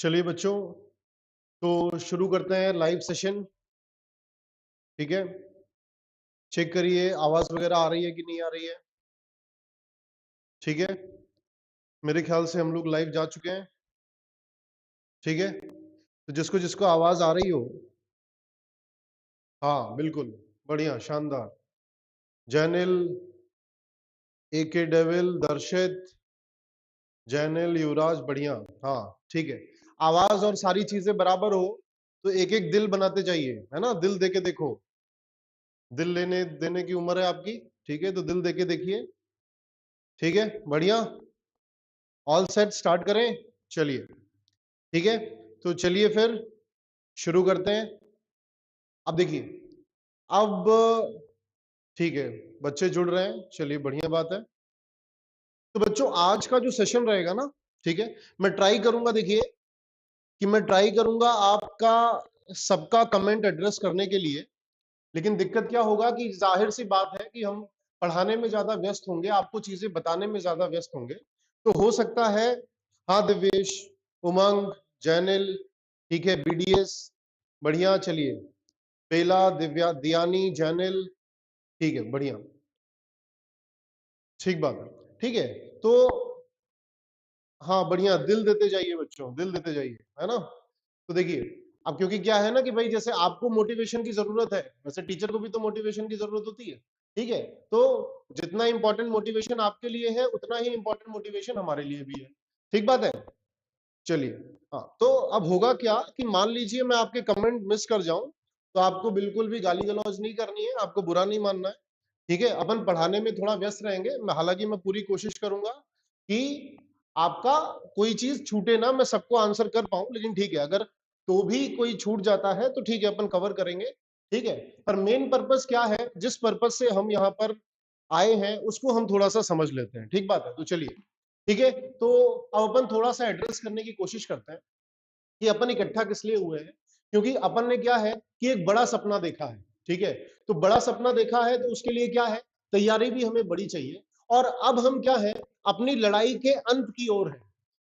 चलिए बच्चों, तो शुरू करते हैं लाइव सेशन। ठीक है, चेक करिए आवाज वगैरह आ रही है कि नहीं आ रही है। ठीक है, मेरे ख्याल से हम लोग लाइव जा चुके हैं। ठीक है, तो जिसको जिसको आवाज आ रही हो, हाँ बिल्कुल, बढ़िया, शानदार। जैनिल, एके डेविल, दर्शित, जैनिल, युवराज, बढ़िया। हाँ ठीक है, आवाज और सारी चीजें बराबर हो तो एक एक दिल बनाते जाइए, है ना। दिल देके देखो, दिल लेने देने की उम्र है आपकी। ठीक है, तो दिल देके देखिए। ठीक है, बढ़िया, ऑल सेट, स्टार्ट करें। चलिए, ठीक है, तो चलिए फिर शुरू करते हैं। अब देखिए, अब ठीक है, बच्चे जुड़ रहे हैं, चलिए बढ़िया बात है। तो बच्चों आज का जो सेशन रहेगा ना, ठीक है, मैं ट्राई करूंगा, देखिए कि मैं ट्राई करूंगा आपका सबका कमेंट एड्रेस करने के लिए। लेकिन दिक्कत क्या होगा कि जाहिर सी बात है कि हम पढ़ाने में ज्यादा व्यस्त होंगे, आपको चीजें बताने में ज्यादा व्यस्त होंगे। तो हो सकता है, हाँ दिवेश, उमंग, जैनिल, ठीक है, बीडीएस, बढ़िया, चलिए, बेला, दिव्या, दियानी, जैनिल, ठीक है, बढ़िया, ठीक बात है। ठीक है, तो हाँ बढ़िया, दिल देते जाइए बच्चों, दिल देते जाइए, है ना। तो देखिए, अब क्योंकि क्या है ना कि भाई जैसे आपको मोटिवेशन की जरूरत है, वैसे टीचर को भी तो मोटिवेशन की जरूरत होती है। ठीक है, तो जितना इंपॉर्टेंट मोटिवेशन आपके लिए है उतना ही इंपॉर्टेंट मोटिवेशन हमारे लिए भी है। ठीक बात है। चलिए, हाँ, तो अब होगा क्या कि मान लीजिए मैं आपके कमेंट मिस कर जाऊं, तो आपको बिल्कुल भी गाली गलौज नहीं करनी है, आपको बुरा नहीं मानना है। ठीक है, अपन पढ़ाने में थोड़ा व्यस्त रहेंगे, मैं हालांकि मैं पूरी कोशिश करूंगा कि आपका कोई चीज छूटे ना, मैं सबको आंसर कर पाऊं, लेकिन ठीक है, अगर तो भी कोई छूट जाता है तो ठीक है, अपन कवर करेंगे। ठीक है, पर मेन पर्पस क्या है, जिस पर्पस से हम यहाँ पर आए हैं उसको हम थोड़ा सा समझ लेते हैं। ठीक बात है, तो चलिए, ठीक है, तो अब अपन थोड़ा सा एड्रेस करने की कोशिश करते हैं कि अपन इकट्ठा किस लिए हुए हैं। क्योंकि अपन ने क्या है कि एक बड़ा सपना देखा है। ठीक है, तो बड़ा सपना देखा है तो उसके लिए क्या है, तैयारी भी हमें बड़ी चाहिए। और अब हम क्या है, अपनी लड़ाई के अंत की ओर है,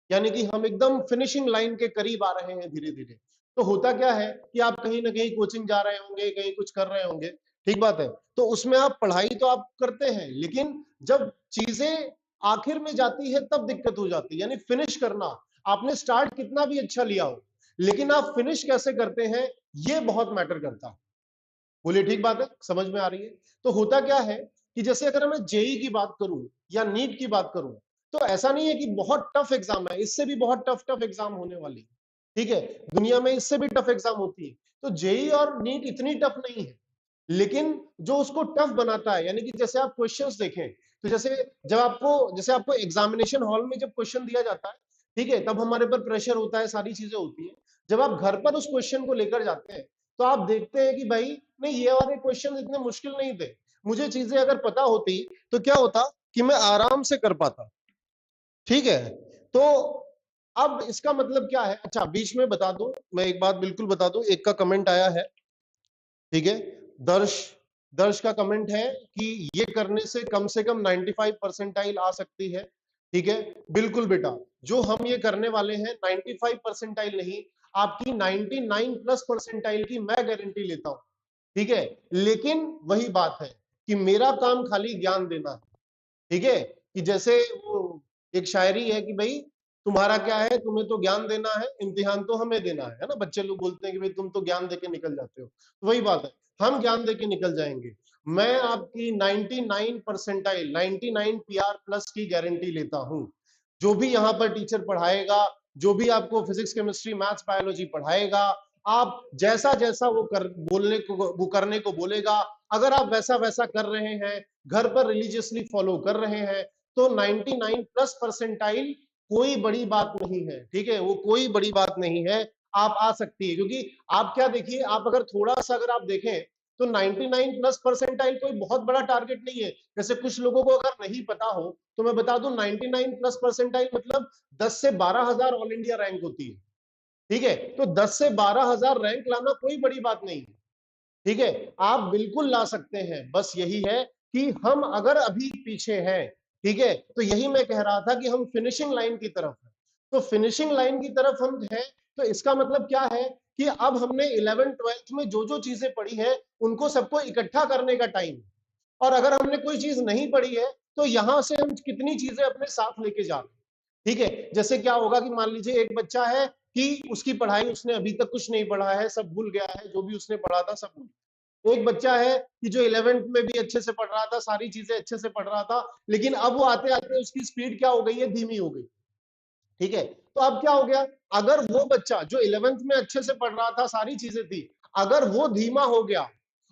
यानी कि हम एकदम फिनिशिंग लाइन के करीब आ रहे हैं धीरे धीरे। तो होता क्या है कि आप कहीं ना कहीं कोचिंग जा रहे होंगे, कहीं कुछ कर रहे होंगे, ठीक बात है, तो उसमें आप पढ़ाई तो आप करते हैं, लेकिन जब चीजें आखिर में जाती है तब दिक्कत हो जाती है। यानी फिनिश करना, आपने स्टार्ट कितना भी अच्छा लिया हो, लेकिन आप फिनिश कैसे करते हैं ये बहुत मैटर करता है। बोलिए, ठीक बात है, समझ में आ रही है। तो होता क्या है कि जैसे अगर मैं जेई की बात करूं या नीट की बात करूं, तो ऐसा नहीं है कि बहुत टफ एग्जाम है, इससे भी बहुत टफ टफ एग्जाम होने वाली। ठीक है, दुनिया में इससे भी टफ एग्जाम होती है। तो जेई और नीट इतनी टफ नहीं है, लेकिन जो उसको टफ बनाता है, यानी कि जैसे आप क्वेश्चंस देखें, तो जैसे आपको एग्जामिनेशन हॉल में जब क्वेश्चन दिया जाता है, ठीक है, तब हमारे पर प्रेशर होता है, सारी चीजें होती है। जब आप घर पर उस क्वेश्चन को लेकर जाते हैं, तो आप देखते हैं कि भाई नहीं, ये वाले क्वेश्चन इतने मुश्किल नहीं थे, मुझे चीजें अगर पता होती तो क्या होता कि मैं आराम से कर पाता। ठीक है, तो अब इसका मतलब क्या है, अच्छा बीच में बता दूं, मैं एक बात बिल्कुल बता दूं, एक का कमेंट आया है। ठीक है, दर्श दर्श का कमेंट है कि ये करने से कम 95 परसेंटाइल आ सकती है। ठीक है, बिल्कुल बेटा, जो हम ये करने वाले हैं 95 परसेंटाइल नहीं, आपकी 99 प्लस परसेंटाइल की मैं गारंटी लेता हूं। ठीक है, लेकिन वही बात है कि मेरा काम खाली ज्ञान देना है। ठीक है, कि जैसे वो एक शायरी है कि भाई तुम्हारा क्या है, तुम्हें तो ज्ञान देना है, इम्तिहान तो हमें देना है ना। बच्चे लोग बोलते हैं कि भाई तुम तो ज्ञान देके निकल जाते हो, तो वही बात है, हम ज्ञान देके निकल जाएंगे। मैं आपकी 99 परसेंटाइल 99 पीआर प्लस की गारंटी लेता हूं। जो भी यहाँ पर टीचर पढ़ाएगा, जो भी आपको फिजिक्स केमिस्ट्री मैथ्स बायोलॉजी पढ़ाएगा, आप जैसा जैसा वो करने को बोलेगा, अगर आप वैसा वैसा कर रहे हैं, घर पर रिलीजियसली फॉलो कर रहे हैं, तो 99 प्लस परसेंटाइल कोई बड़ी बात नहीं है। ठीक है, वो कोई बड़ी बात नहीं है, आप आ सकती है। क्योंकि आप क्या देखिए, आप अगर थोड़ा सा अगर आप देखें तो 99 प्लस परसेंटाइल कोई बहुत बड़ा टारगेट नहीं है। जैसे कुछ लोगों को अगर नहीं पता हो तो मैं बता दूं, 99 प्लस परसेंटाइल मतलब 10 से 12,000 ऑल इंडिया रैंक होती है। ठीक है, तो 10 से 12,000 रैंक लाना कोई बड़ी बात नहीं है। ठीक है, आप बिल्कुल ला सकते हैं, बस यही है कि हम अगर अभी पीछे हैं, ठीक है, तो यही मैं कह रहा था कि हम फिनिशिंग लाइन की तरफ हैं। तो फिनिशिंग लाइन की तरफ हम हैं, तो इसका मतलब क्या है कि अब हमने 11th 12th में जो जो चीजें पढ़ी है उनको सबको इकट्ठा करने का टाइम। और अगर हमने कोई चीज नहीं पढ़ी है तो यहां से हम कितनी चीजें अपने साथ लेके जा रहे हैं। ठीक है, जैसे क्या होगा कि मान लीजिए एक बच्चा है कि उसकी पढ़ाई उसने अभी तक कुछ नहीं पढ़ा है, सब भूल गया है, जो भी उसने पढ़ा था सब भूल। एक बच्चा है कि जो 11th में भी अच्छे से पढ़ रहा था, सारी चीजें अच्छे से पढ़ रहा था, लेकिन अब वो आते आते उसकी स्पीड क्या हो गई है, धीमी हो गई। ठीक है, तो अब क्या हो गया, अगर वो बच्चा जो 11th में अच्छे से पढ़ रहा था, सारी चीजें थी, अगर वो धीमा हो गया,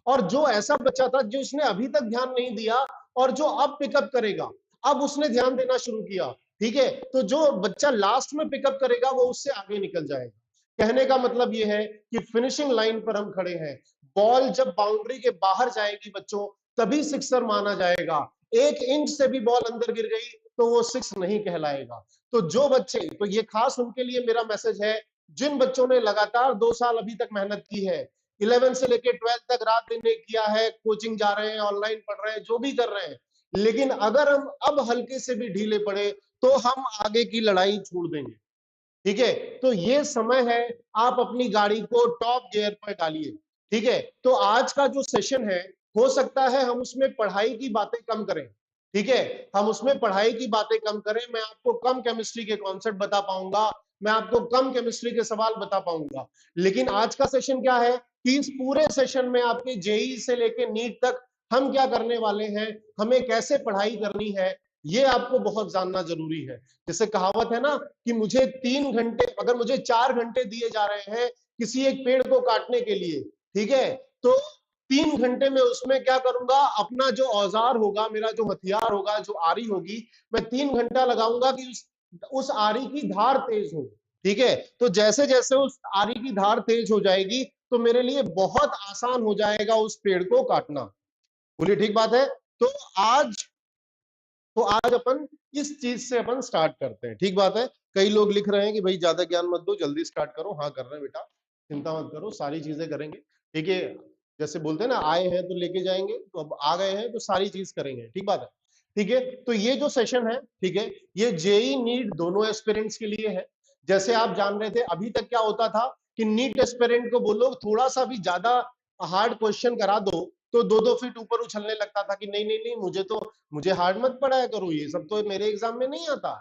और जो ऐसा बच्चा था जो उसने अभी तक ध्यान नहीं दिया और जो अब पिकअप करेगा, अब उसने ध्यान देना शुरू किया, ठीक है, तो जो बच्चा लास्ट में पिकअप करेगा वो उससे आगे निकल जाएगा। कहने का मतलब ये है कि फिनिशिंग लाइन पर हम खड़े हैं, बॉल जब बाउंड्री के बाहर जाएगी बच्चों, तभी सिक्सर माना जाएगा। 1 इंच से भी बॉल अंदर गिर गई तो वो सिक्स नहीं कहलाएगा। तो जो बच्चे, तो ये खास उनके लिए मेरा मैसेज है जिन बच्चों ने लगातार 2 साल अभी तक मेहनत की है, 11 से लेके 12 तक रात दिन किया है, कोचिंग जा रहे हैं, ऑनलाइन पढ़ रहे हैं, जो भी कर रहे हैं, लेकिन अगर हम अब हल्के से भी ढीले पड़े तो हम आगे की लड़ाई छोड़ देंगे। ठीक है, तो ये समय है, आप अपनी गाड़ी को टॉप गियर पर डालिए। ठीक है, तो आज का जो सेशन है, हो सकता है हम उसमें पढ़ाई की बातें कम करें। ठीक है, हम उसमें पढ़ाई की बातें कम करें, मैं आपको कम केमिस्ट्री के कॉन्सेप्ट बता पाऊंगा, मैं आपको कम केमिस्ट्री के सवाल बता पाऊंगा। लेकिन आज का सेशन क्या है कि इस पूरे सेशन में आपके जेई से लेके नीट तक हम क्या करने वाले हैं, हमें कैसे पढ़ाई करनी है, ये आपको बहुत जानना जरूरी है। जैसे कहावत है ना कि मुझे 3 घंटे, अगर मुझे 4 घंटे दिए जा रहे हैं किसी एक पेड़ को काटने के लिए, ठीक है, तो 3 घंटे में उसमें क्या करूंगा, अपना जो औजार होगा, मेरा जो हथियार होगा, जो आरी होगी, मैं 3 घंटा लगाऊंगा कि उस आरी की धार तेज हो। ठीक है, तो जैसे जैसे उस आरी की धार तेज हो जाएगी तो मेरे लिए बहुत आसान हो जाएगा उस पेड़ को काटना। बोलिए ठीक बात है। तो आज तो आज अपन इस चीज से अपन स्टार्ट करते हैं। ठीक बात है। कई लोग लिख रहे हैं कि भाई ज्यादा ज्ञान मत दो, जल्दी स्टार्ट करो। हाँ कर रहे हैं बेटा, चिंता मत करो, सारी चीजें करेंगे। ठीक है, जैसे बोलते हैं ना, आए हैं तो लेके जाएंगे, तो अब आ गए हैं तो सारी चीज करेंगे। ठीक बात है। ठीक है, तो ये जो सेशन है, ठीक है, ये जेई नीट दोनों एस्पिरेंट्स के लिए है। जैसे आप जान रहे थे, अभी तक क्या होता था कि नीट एस्पिरेंट को बोलो थोड़ा सा भी ज्यादा हार्ड क्वेश्चन करा दो तो 2-2 फीट ऊपर उछलने लगता था कि नहीं नहीं नहीं, मुझे हार्ड मत पढ़ाया करो, ये सब तो मेरे एग्जाम में नहीं आता।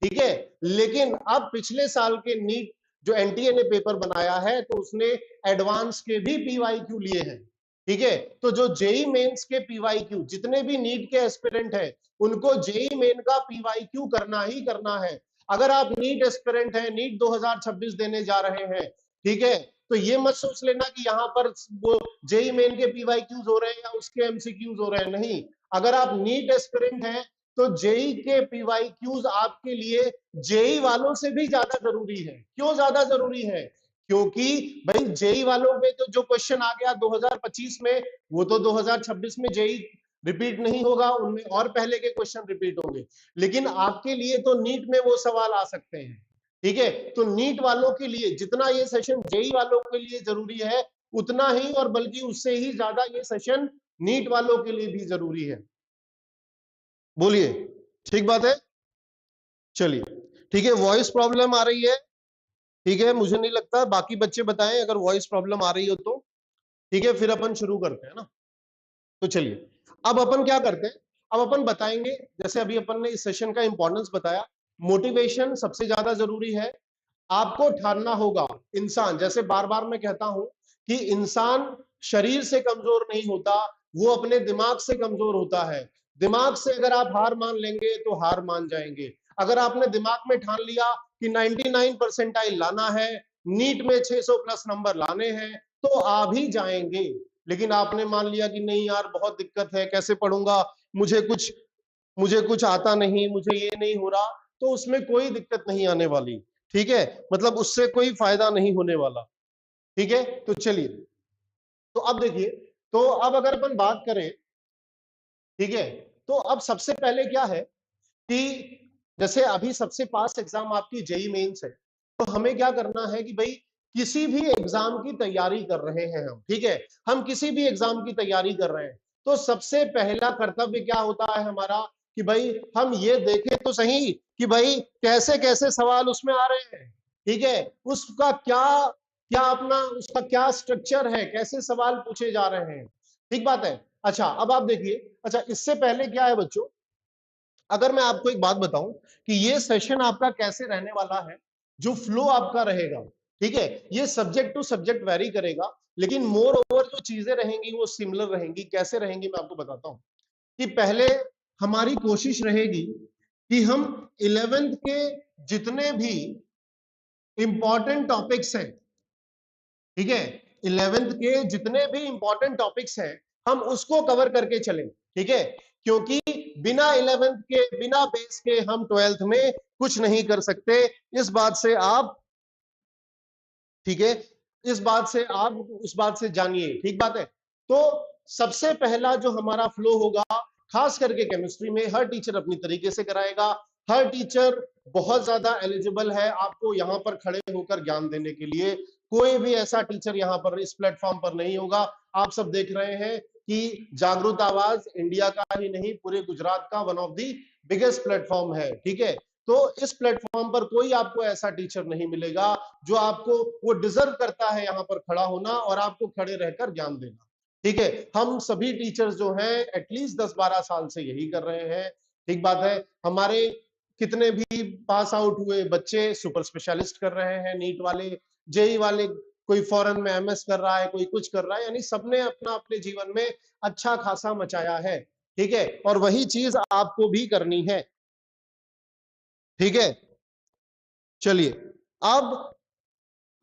ठीक है, लेकिन अब पिछले साल के नीट जो एनटीए ने पेपर बनाया है, तो उसने एडवांस के भी पीवाईक्यू लिए हैं। ठीक है, तो जो जेई मेंस के पीवाईक्यू, जितने भी नीट के एस्पिरेंट हैं, उनको जेई मेन का पीवाईक्यू करना ही करना है। अगर आप नीट एस्पिरेंट हैं, नीट 2026 देने जा रहे हैं, ठीक है, तो ये मत सोच लेना कि यहाँ पर वो जेई मेन के पीवाईक्यूज हो रहे हैं या उसके एमसीक्यूज हो रहे हैं। नहीं, अगर आप नीट एस्पिरेंट हैं तो जेई के पीवाईक्यूज आपके लिए जेई वालों से भी ज्यादा जरूरी है। क्यों ज्यादा जरूरी है? क्योंकि भाई जेई वालों में तो जो क्वेश्चन आ गया 2025 में, वो तो 2026 में जेई रिपीट नहीं होगा, उनमें और पहले के क्वेश्चन रिपीट होंगे। लेकिन आपके लिए तो नीट में वो सवाल आ सकते हैं। ठीक है, तो नीट वालों के लिए जितना ये सेशन जेई वालों के लिए जरूरी है, उतना ही और बल्कि उससे ही ज्यादा ये सेशन नीट वालों के लिए भी जरूरी है। बोलिए ठीक बात है। चलिए ठीक है, वॉइस प्रॉब्लम आ रही है? ठीक है, मुझे नहीं लगता, बाकी बच्चे बताएं अगर वॉइस प्रॉब्लम आ रही हो तो। ठीक है, फिर अपन शुरू करते हैं ना। तो चलिए, अब अपन क्या करते हैं, अब अपन बताएंगे, जैसे अभी अपन ने इस सेशन का इंपॉर्टेंस बताया, मोटिवेशन सबसे ज्यादा जरूरी है। आपको ठानना होगा, इंसान, जैसे बार बार मैं कहता हूं कि इंसान शरीर से कमजोर नहीं होता, वो अपने दिमाग से कमजोर होता है। दिमाग से अगर आप हार मान लेंगे तो हार मान जाएंगे। अगर आपने दिमाग में ठान लिया कि 99 परसेंटाइल लाना है, नीट में 600 प्लस नंबर लाने हैं, तो आ भी जाएंगे। लेकिन आपने मान लिया कि नहीं यार बहुत दिक्कत है, कैसे पढ़ूंगा, मुझे कुछ आता नहीं, मुझे ये नहीं हो रहा, तो उसमें कोई दिक्कत नहीं आने वाली। ठीक है, मतलब उससे कोई फायदा नहीं होने वाला। ठीक है, तो चलिए, तो अब देखिए, तो अब अगर अपन बात करें, ठीक है, तो अब सबसे पहले क्या है कि जैसे अभी सबसे पास एग्जाम आपकी जेई मेंस है, तो हमें क्या करना है कि भाई किसी भी एग्जाम की तैयारी कर रहे हैं हम, ठीक है, हम किसी भी एग्जाम की तैयारी कर रहे हैं, तो सबसे पहला कर्तव्य क्या होता है हमारा कि भाई हम ये देखें तो सही कि भाई कैसे कैसे सवाल उसमें आ रहे हैं। ठीक है, उसका क्या क्या अपना उसका क्या स्ट्रक्चर है, कैसे सवाल पूछे जा रहे हैं, ठीक बात है। अच्छा अब आप देखिए, अच्छा इससे पहले क्या है बच्चों, अगर मैं आपको एक बात बताऊं कि ये सेशन आपका कैसे रहने वाला है, जो फ्लो आपका रहेगा, ठीक है, ये सब्जेक्ट टू सब्जेक्ट वेरी करेगा, लेकिन मोर ओवर जो चीजें रहेंगी वो सिमिलर रहेंगी। कैसे रहेंगी मैं आपको बताता हूं कि पहले हमारी कोशिश रहेगी कि हम 11th के जितने भी इंपॉर्टेंट टॉपिक्स हैं, ठीक है, 11th के जितने भी इंपॉर्टेंट टॉपिक्स हैं हम उसको कवर करके चलें, ठीक है, क्योंकि बिना 11th के बिना बेस के हम 12th में कुछ नहीं कर सकते। इस बात से आप, ठीक है, इस बात से आप उस बात से जानिए, ठीक बात है। तो सबसे पहला जो हमारा फ्लो होगा, खास करके केमिस्ट्री में हर टीचर अपनी तरीके से कराएगा, हर टीचर बहुत ज्यादा एलिजिबल है आपको यहां पर खड़े होकर ज्ञान देने के लिए। कोई भी ऐसा टीचर यहां पर इस प्लेटफॉर्म पर नहीं होगा। आप सब देख रहे हैं कि जागरूक आवाज इंडिया का ही नहीं पूरे गुजरात का one of the biggest platform है, ठीक है। तो इस प्लेटफॉर्म पर कोई आपको ऐसा टीचर नहीं मिलेगा जो आपको, वो डिजर्व करता है यहां पर खड़ा होना और आपको खड़े रहकर ज्ञान देना, ठीक है। हम सभी टीचर्स जो हैं एटलीस्ट 10-12 साल से यही कर रहे हैं, ठीक बात है। हमारे कितने भी पास आउट हुए बच्चे सुपर स्पेशलिस्ट कर रहे हैं, नीट वाले, जेई वाले, कोई फॉरेन में एमएस कर रहा है, कोई कुछ कर रहा है, यानी सबने अपना अपने जीवन में अच्छा खासा मचाया है, ठीक है, और वही चीज आपको भी करनी है, ठीक है। चलिए अब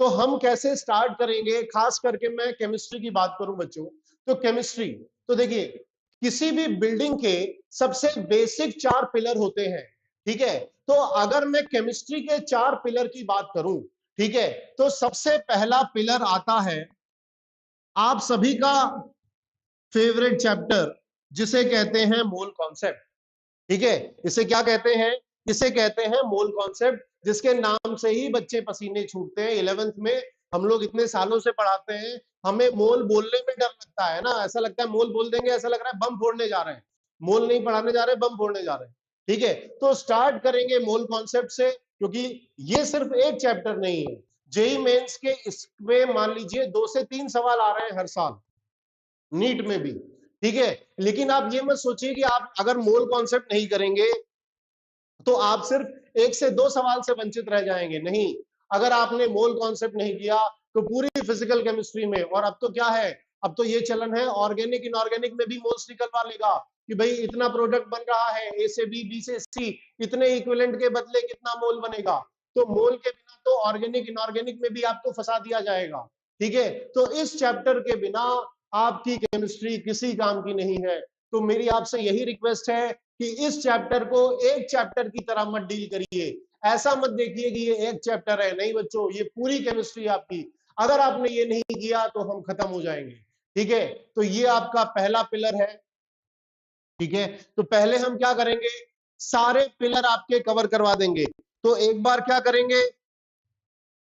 तो हम कैसे स्टार्ट करेंगे, खास करके मैं केमिस्ट्री की बात करूं बच्चों, तो केमिस्ट्री, तो देखिए किसी भी बिल्डिंग के सबसे बेसिक 4 पिलर होते हैं, ठीक है। तो अगर मैं केमिस्ट्री के 4 पिलर की बात करूं, ठीक है, तो सबसे पहला पिलर आता है आप सभी का फेवरेट चैप्टर, जिसे कहते हैं मोल कॉन्सेप्ट, ठीक है। इसे क्या कहते हैं, इसे कहते हैं मोल कॉन्सेप्ट, जिसके नाम से ही बच्चे पसीने छूटते हैं। 11th में हम लोग इतने सालों से पढ़ाते हैं, हमें मोल बोलने में डर लगता है ना, ऐसा लगता है मोल बोल देंगे ऐसा लग रहा है बम फोड़ने जा रहे हैं। मोल नहीं पढ़ाने जा रहे, बम फोड़ने जा रहे हैं, ठीक है। तो स्टार्ट करेंगे मोल कॉन्सेप्ट से, क्योंकि ये सिर्फ एक चैप्टर नहीं है। जेई मेंस के इसमें मान लीजिए 2 से 3 सवाल आ रहे हैं हर साल, नीट में भी, ठीक है। लेकिन आप ये मत सोचिए कि आप अगर मोल कॉन्सेप्ट नहीं करेंगे तो आप सिर्फ 1 से 2 सवाल से वंचित रह जाएंगे, नहीं। अगर आपने मोल कॉन्सेप्ट नहीं किया तो पूरी फिजिकल केमिस्ट्री में, और अब तो क्या है, अब तो ये चलन है ऑर्गेनिक इनऑर्गेनिक में भी मोल्स निकलवा लेगा कि भाई इतना प्रोडक्ट बन रहा है, ए से बी से सी, इतने इक्विवेलेंट के बदले कितना मोल बनेगा। तो मोल के बिना तो ऑर्गेनिक इनऑर्गेनिक में भी आपको फंसा दिया जाएगा, ठीक है। तो इस चैप्टर के बिना आपकी केमिस्ट्री किसी काम की नहीं है। तो मेरी आपसे यही रिक्वेस्ट है कि इस चैप्टर को एक चैप्टर की तरह मत डील करिए। ऐसा मत देखिए कि ये एक चैप्टर है, नहीं बच्चों, ये पूरी केमिस्ट्री आपकी। अगर आपने ये नहीं किया तो हम खत्म हो जाएंगे, ठीक है। तो ये आपका पहला पिलर है, ठीक है। तो पहले हम क्या करेंगे, सारे पिलर आपके कवर करवा देंगे। तो एक बार क्या करेंगे,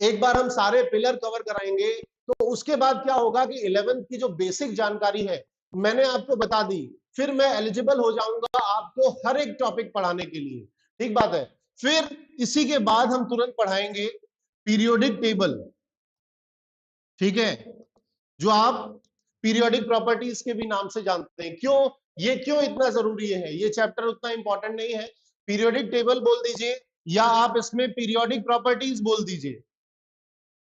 एक बार हम सारे पिलर कवर कराएंगे, तो उसके बाद क्या होगा कि 11th की जो बेसिक जानकारी है मैंने आपको बता दी, फिर मैं एलिजिबल हो जाऊंगा आपको हर एक टॉपिक पढ़ाने के लिए, ठीक बात है। फिर इसी के बाद हम तुरंत पढ़ाएंगे पीरियोडिक टेबल, ठीक है, जो आप पीरियोडिक प्रॉपर्टीज के भी नाम से जानते हैं। क्यों, ये क्यों इतना जरूरी है, ये चैप्टर उतना इंपॉर्टेंट नहीं है, पीरियोडिक टेबल बोल दीजिए या आप इसमें पीरियोडिक प्रॉपर्टीज बोल दीजिए,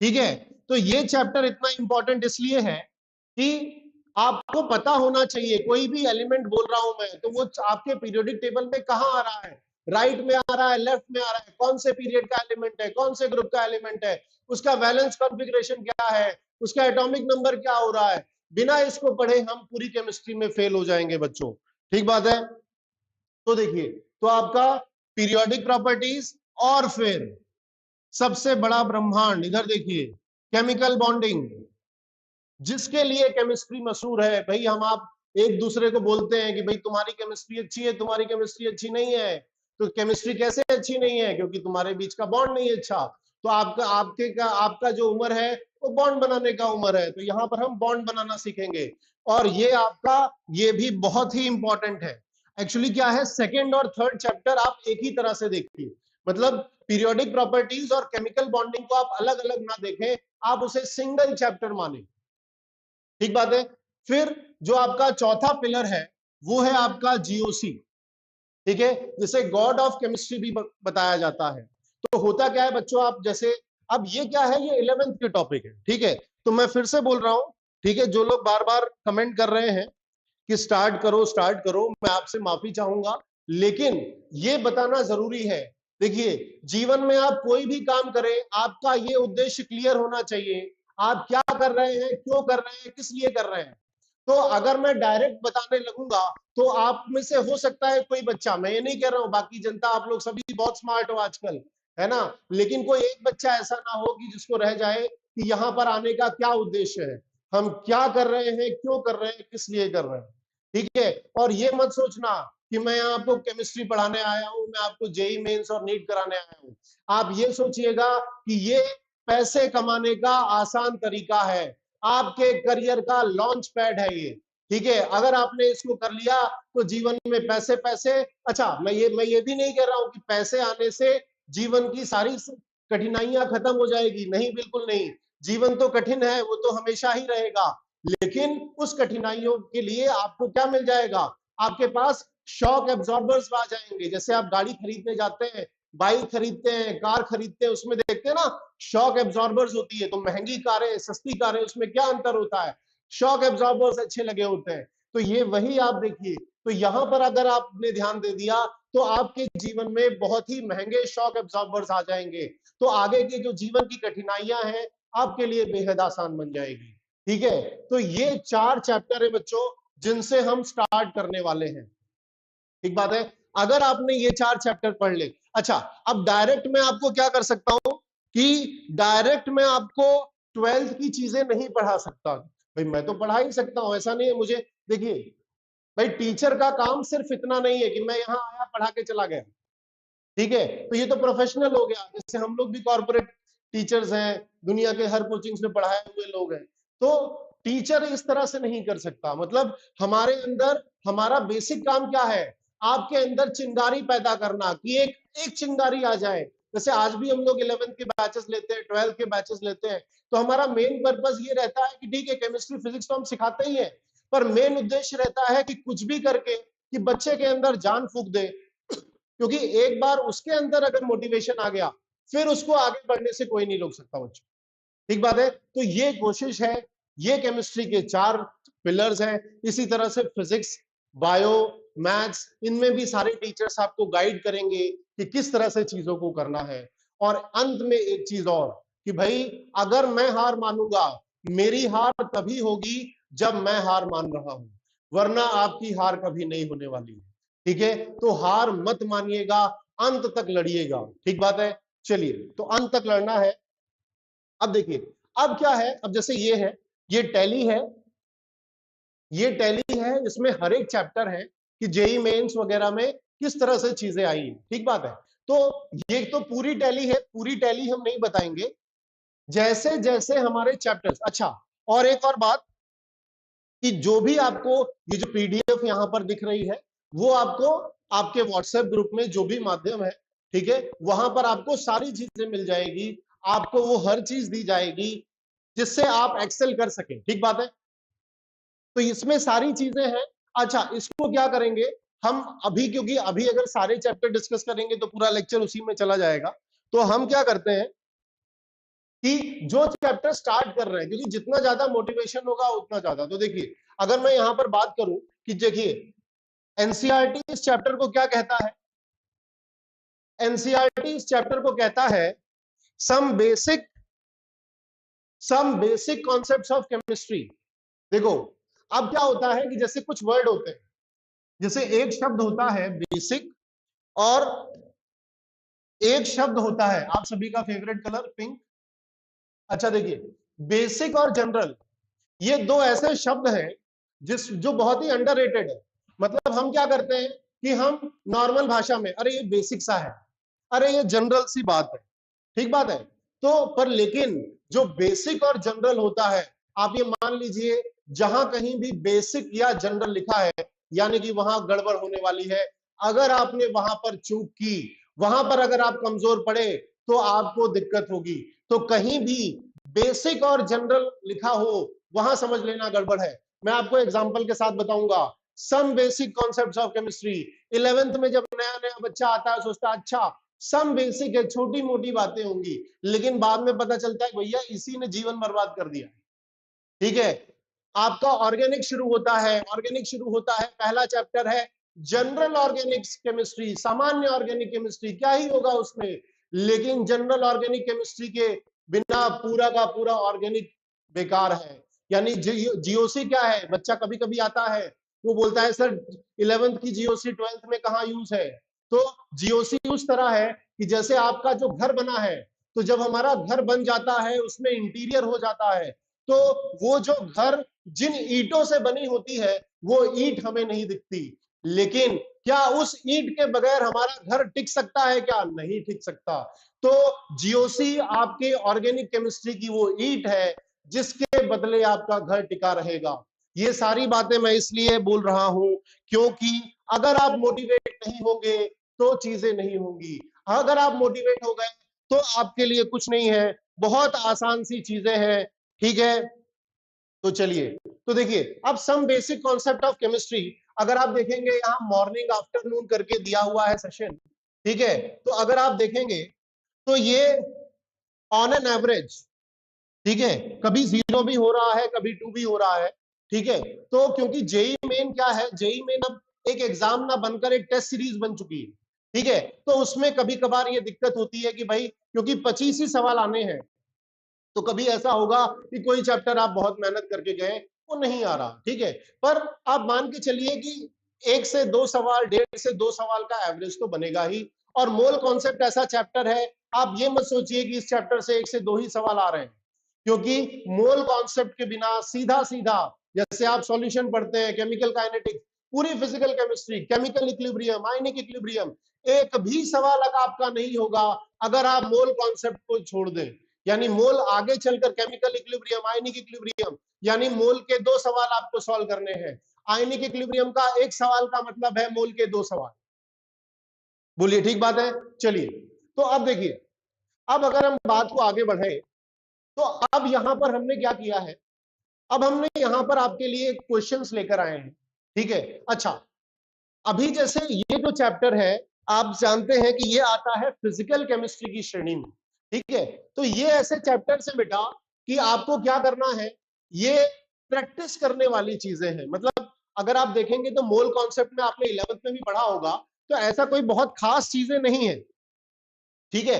ठीक है। तो ये चैप्टर इतना इंपॉर्टेंट इसलिए है कि आपको पता होना चाहिए, कोई भी एलिमेंट बोल रहा हूं मैं तो वो आपके पीरियोडिक टेबल में कहां आ रहा है, राइट में आ रहा है, लेफ्ट में आ रहा है, कौन से पीरियड का एलिमेंट है, कौन से ग्रुप का एलिमेंट है, उसका वैलेंस कॉन्फ़िगरेशन क्या है, उसका एटॉमिक नंबर क्या हो रहा है। बिना इसको पढ़े हम पूरी केमिस्ट्री में फेल हो जाएंगे बच्चों, ठीक बात है। तो देखिए, तो आपका पीरियोडिक प्रॉपर्टीज, और फिर सबसे बड़ा ब्रह्मांड, इधर देखिए, केमिकल बॉन्डिंग, जिसके लिए केमिस्ट्री मशहूर है भाई। हम आप एक दूसरे को बोलते हैं कि भाई तुम्हारी केमिस्ट्री अच्छी है, तुम्हारी केमिस्ट्री अच्छी नहीं है। तो केमिस्ट्री कैसे अच्छी नहीं है, क्योंकि तुम्हारे बीच का बॉन्ड नहीं है अच्छा। तो आपका जो उम्र है वो बॉन्ड बनाने का उम्र है, तो यहाँ पर हम बॉन्ड बनाना सीखेंगे। और ये आपका, ये भी बहुत ही इंपॉर्टेंट है। एक्चुअली क्या है, सेकेंड और थर्ड चैप्टर आप एक ही तरह से देखिए, मतलब पीरियोडिक प्रॉपर्टीज और केमिकल बॉन्डिंग को आप अलग अलग ना देखें, आप उसे सिंगल चैप्टर माने। ठीक बात है। फिर जो आपका चौथा पिलर है वो है आपका जीओसी, ठीक है, जिसे गॉड ऑफ केमिस्ट्री भी बताया जाता है। तो होता क्या है बच्चों, आप जैसे अब ये क्या है, ये 11th के टॉपिक है, ठीक है। तो मैं फिर से बोल रहा हूं, ठीक है, जो लोग बार बार कमेंट कर रहे हैं कि स्टार्ट करो, मैं आपसे माफी चाहूंगा, लेकिन ये बताना जरूरी है। देखिए, जीवन में आप कोई भी काम करें, आपका ये उद्देश्य क्लियर होना चाहिए, आप क्या कर रहे हैं, क्यों कर रहे हैं, किस लिए कर रहे हैं। तो अगर मैं डायरेक्ट बताने लगूंगा तो आप में से हो सकता है कोई बच्चा, मैं ये नहीं कह रहा हूं, बाकी जनता आप लोग सभी बहुत स्मार्ट हो आजकल, है ना, लेकिन कोई एक बच्चा ऐसा ना हो कि जिसको रह जाए कि यहां पर आने का क्या उद्देश्य है, हम क्या कर रहे हैं, क्यों कर रहे हैं, किस लिए कर रहे हैं। ठीक है, और ये मत सोचना कि मैं यहाँ आपको केमिस्ट्री पढ़ाने आया हूं, मैं आपको जेई मेंस और नीट कराने आया हूं। आप ये सोचिएगा कि ये पैसे कमाने का आसान तरीका है, आपके करियर का लॉन्च पैड है ये। ठीक है, अगर आपने इसको कर लिया तो जीवन में पैसे पैसे। अच्छा, मैं ये भी नहीं कह रहा हूं कि पैसे आने से जीवन की सारी कठिनाइयां खत्म हो जाएगी, नहीं, बिल्कुल नहीं। जीवन तो कठिन है, वो तो हमेशा ही रहेगा, लेकिन उस कठिनाइयों के लिए आपको क्या मिल जाएगा, आपके पास शॉक एब्जॉर्बर्स आ जाएंगे। जैसे आप गाड़ी खरीदने जाते हैं, बाइक खरीदते हैं, कार खरीदते हैं, उसमें देखते हैं ना शॉक एब्जॉर्बर्स होती है। तो महंगी कारें, सस्ती कारें, उसमें क्या अंतर होता है, शॉक एब्जॉर्बर्स अच्छे लगे होते हैं। तो ये वही आप देखिए, तो यहां पर अगर आपने ध्यान दे दिया तो आपके जीवन में बहुत ही महंगे शॉक एब्जॉर्बर्स आ जाएंगे। तो आगे की जो जीवन की कठिनाइयां हैं आपके लिए बेहद आसान बन जाएगी। ठीक है, तो ये 4 चैप्टर है बच्चों जिनसे हम स्टार्ट करने वाले हैं। ठीक बात है, अगर आपने ये 4 चैप्टर पढ़ ले। अच्छा, अब डायरेक्ट मैं आपको क्या कर सकता हूं कि डायरेक्ट मैं आपको 12th की चीजें नहीं पढ़ा सकता। भाई मैं तो पढ़ा ही सकता हूं, ऐसा नहीं है मुझे। देखिए भाई, टीचर का काम सिर्फ इतना नहीं है कि मैं यहां आया पढ़ा के चला गया। ठीक है, तो ये तो प्रोफेशनल हो गया, जैसे हम लोग भी कॉर्पोरेट टीचर्स हैं, दुनिया के हर कोचिंग्स में पढ़ाए हुए लोग हैं। तो टीचर इस तरह से नहीं कर सकता। मतलब हमारे अंदर हमारा बेसिक काम क्या है, आपके अंदर चिंगारी पैदा करना, कि एक चिंगारी आ जाए। जैसे आज भी हम लोग 11th के बैचेस लेते हैं, 12th के बैचेस लेते हैं, तो हमारा मेन पर्पस ये रहता है कि ठीक है, केमिस्ट्री फिजिक्स तो हम सिखाते ही है, पर मेन उद्देश्य रहता है कि कुछ भी करके कि बच्चे के अंदर जान फूंक दे। क्योंकि एक बार उसके अंदर अगर मोटिवेशन आ गया, फिर उसको आगे बढ़ने से कोई नहीं रोक सकता बच्चों। ठीक बात है, तो ये कोशिश है, ये केमिस्ट्री के 4 पिलर्स हैं। इसी तरह से फिजिक्स, बायो, मैथ्स, इनमें भी सारे टीचर्स आपको गाइड करेंगे कि किस तरह से चीजों को करना है। और अंत में एक चीज और कि भाई, अगर मैं हार मानूंगा, मेरी हार तभी होगी जब मैं हार मान रहा हूं, वरना आपकी हार कभी नहीं होने वाली। ठीक है, तो हार मत मानिएगा, अंत तक लड़िएगा। ठीक बात है, चलिए, तो अंत तक लड़ना है। अब देखिए, अब क्या है, अब जैसे ये है, ये टैली है, ये टैली है, इसमें हर एक चैप्टर है कि जेई मेंस वगैरह में किस तरह से चीजें आई। ठीक बात है, तो ये तो पूरी टैली है, पूरी टैली हम नहीं बताएंगे, जैसे जैसे हमारे चैप्टर्स। अच्छा, और एक और बात कि जो भी आपको ये जो पीडीएफ यहां पर दिख रही है, वो आपको आपके व्हाट्सएप ग्रुप में जो भी माध्यम है, ठीक है, वहां पर आपको सारी चीजें मिल जाएगी, आपको वो हर चीज दी जाएगी जिससे आप एक्सेल कर सकें। ठीक बात है, तो इसमें सारी चीजें हैं। अच्छा, इसको क्या करेंगे हम अभी, क्योंकि अभी अगर सारे चैप्टर डिस्कस करेंगे तो पूरा लेक्चर उसी में चला जाएगा, तो हम क्या करते हैं कि जो चैप्टर स्टार्ट कर रहे हैं, क्योंकि जितना ज्यादा मोटिवेशन होगा उतना ज्यादा। तो देखिए, अगर मैं यहां पर बात करूं कि देखिए एनसीईआरटी इस चैप्टर को क्या कहता है, एनसीईआरटी इस चैप्टर को कहता है some basic concepts of chemistry. देखो, अब क्या होता है कि जैसे कुछ वर्ड होते हैं, जैसे एक शब्द होता है बेसिक, और एक शब्द होता है आप सभी का फेवरेट कलर पिंक। अच्छा देखिए, बेसिक और जनरल, ये दो ऐसे शब्द हैं जो बहुत ही अंडररेटेड है। मतलब हम क्या करते हैं कि हम नॉर्मल भाषा में, अरे ये बेसिक सा है, अरे ये जनरल सी बात है। ठीक बात है, तो पर लेकिन जो बेसिक और जनरल होता है, आप ये मान लीजिए जहां कहीं भी बेसिक या जनरल लिखा है, यानी कि वहां गड़बड़ होने वाली है। अगर आपने वहां पर चूक की वहां पर अगर आप कमजोर पड़े तो आपको दिक्कत होगी। तो कहीं भी बेसिक और जनरल लिखा हो वहां समझ लेना गड़बड़ है। मैं आपको एग्जांपल के साथ बताऊंगा। Some basic concepts of chemistry, 11th में जब नया नया बच्चा आता है सोचता है अच्छा सम बेसिक है, छोटी मोटी बातें होंगी, लेकिन बाद में पता चलता है भैया इसी ने जीवन बर्बाद कर दिया। ठीक है, आपका ऑर्गेनिक शुरू होता है, ऑर्गेनिक शुरू होता है, पहला चैप्टर है जनरल ऑर्गेनिक्स केमिस्ट्री, सामान्य ऑर्गेनिक केमिस्ट्री, क्या ही होगा उसमें, लेकिन जनरल ऑर्गेनिक केमिस्ट्री के बिना पूरा का पूरा ऑर्गेनिक बेकार है। यानी जीओसी क्या है, बच्चा कभी कभी आता है वो बोलता है सर 11th की जीओसी 12th में कहां यूज है। तो जीओसी उस तरह है कि जैसे आपका जो घर बना है, तो जब हमारा घर बन जाता है उसमें इंटीरियर हो जाता है, तो वो जो घर जिन ईंटों से बनी होती है वो ईंट हमें नहीं दिखती, लेकिन क्या उस ईंट के बगैर हमारा घर टिक सकता है क्या, नहीं टिक सकता। तो जीओसी आपके ऑर्गेनिक केमिस्ट्री की वो ईंट है जिसके बदले आपका घर टिका रहेगा। ये सारी बातें मैं इसलिए बोल रहा हूं क्योंकि अगर आप मोटिवेट नहीं होंगे तो चीजें नहीं होंगी, अगर आप मोटिवेट हो गए तो आपके लिए कुछ नहीं है, बहुत आसान सी चीजें हैं। ठीक है, तो चलिए, तो देखिए अब some basic concept of chemistry, अगर आप देखेंगे यहां मॉर्निंग आफ्टरनून करके दिया हुआ है सेशन। ठीक है, तो अगर आप देखेंगे तो ये ऑन एन एवरेज, ठीक है, कभी 0 भी हो रहा है, कभी 2 भी हो रहा है। ठीक है, तो क्योंकि जेई मेन क्या है, जेई मेन अब एक एग्जाम ना बनकर एक टेस्ट सीरीज बन चुकी है। ठीक है, तो उसमें कभी कभार ये दिक्कत होती है कि भाई क्योंकि 25 ही सवाल आने हैं, तो कभी ऐसा होगा कि कोई चैप्टर आप बहुत मेहनत करके गए वो नहीं आ रहा। ठीक है, पर आप मान के चलिए कि 1 से 2 सवाल, 1.5 से 2 सवाल का एवरेज तो बनेगा ही। और मोल कॉन्सेप्ट ऐसा चैप्टर है, आप ये मत सोचिए कि इस चैप्टर से 1 से 2 ही सवाल आ रहे हैं, क्योंकि मोल कॉन्सेप्ट के बिना सीधा सीधा जैसे आप सॉल्यूशन पढ़ते हैं, केमिकल काइनेटिक्स, पूरी physical chemistry, chemical equilibrium, ionic equilibrium, एक भी सवाल आपका नहीं होगा अगर आप मोल कॉन्सेप्ट को छोड़ दें। यानी मोल आगे चलकर केमिकल इक्विलिब्रियम, आयनिक इक्विलिब्रियम, यानी मोल के 2 सवाल आपको सॉल्व करने हैं। आयनिक इक्विलिब्रियम का 1 सवाल का मतलब है मोल के 2 सवाल। बोलिए ठीक बात है। चलिए, तो अब देखिए, अब अगर हम बात को आगे बढ़े तो अब यहां पर हमने क्या किया है, अब हमने यहां पर आपके लिए क्वेश्चंस लेकर आए हैं। ठीक है, अच्छा, अभी जैसे ये जो चैप्टर है आप जानते हैं कि ये आता है फिजिकल केमिस्ट्री की श्रेणी में। ठीक है, तो ये ऐसे चैप्टर्स है बेटा कि आपको क्या करना है, ये प्रैक्टिस करने वाली चीजें हैं। मतलब अगर आप देखेंगे तो मोल कॉन्सेप्ट में आपने 11th में भी पढ़ा होगा, तो ऐसा कोई बहुत खास चीजें नहीं है। ठीक है,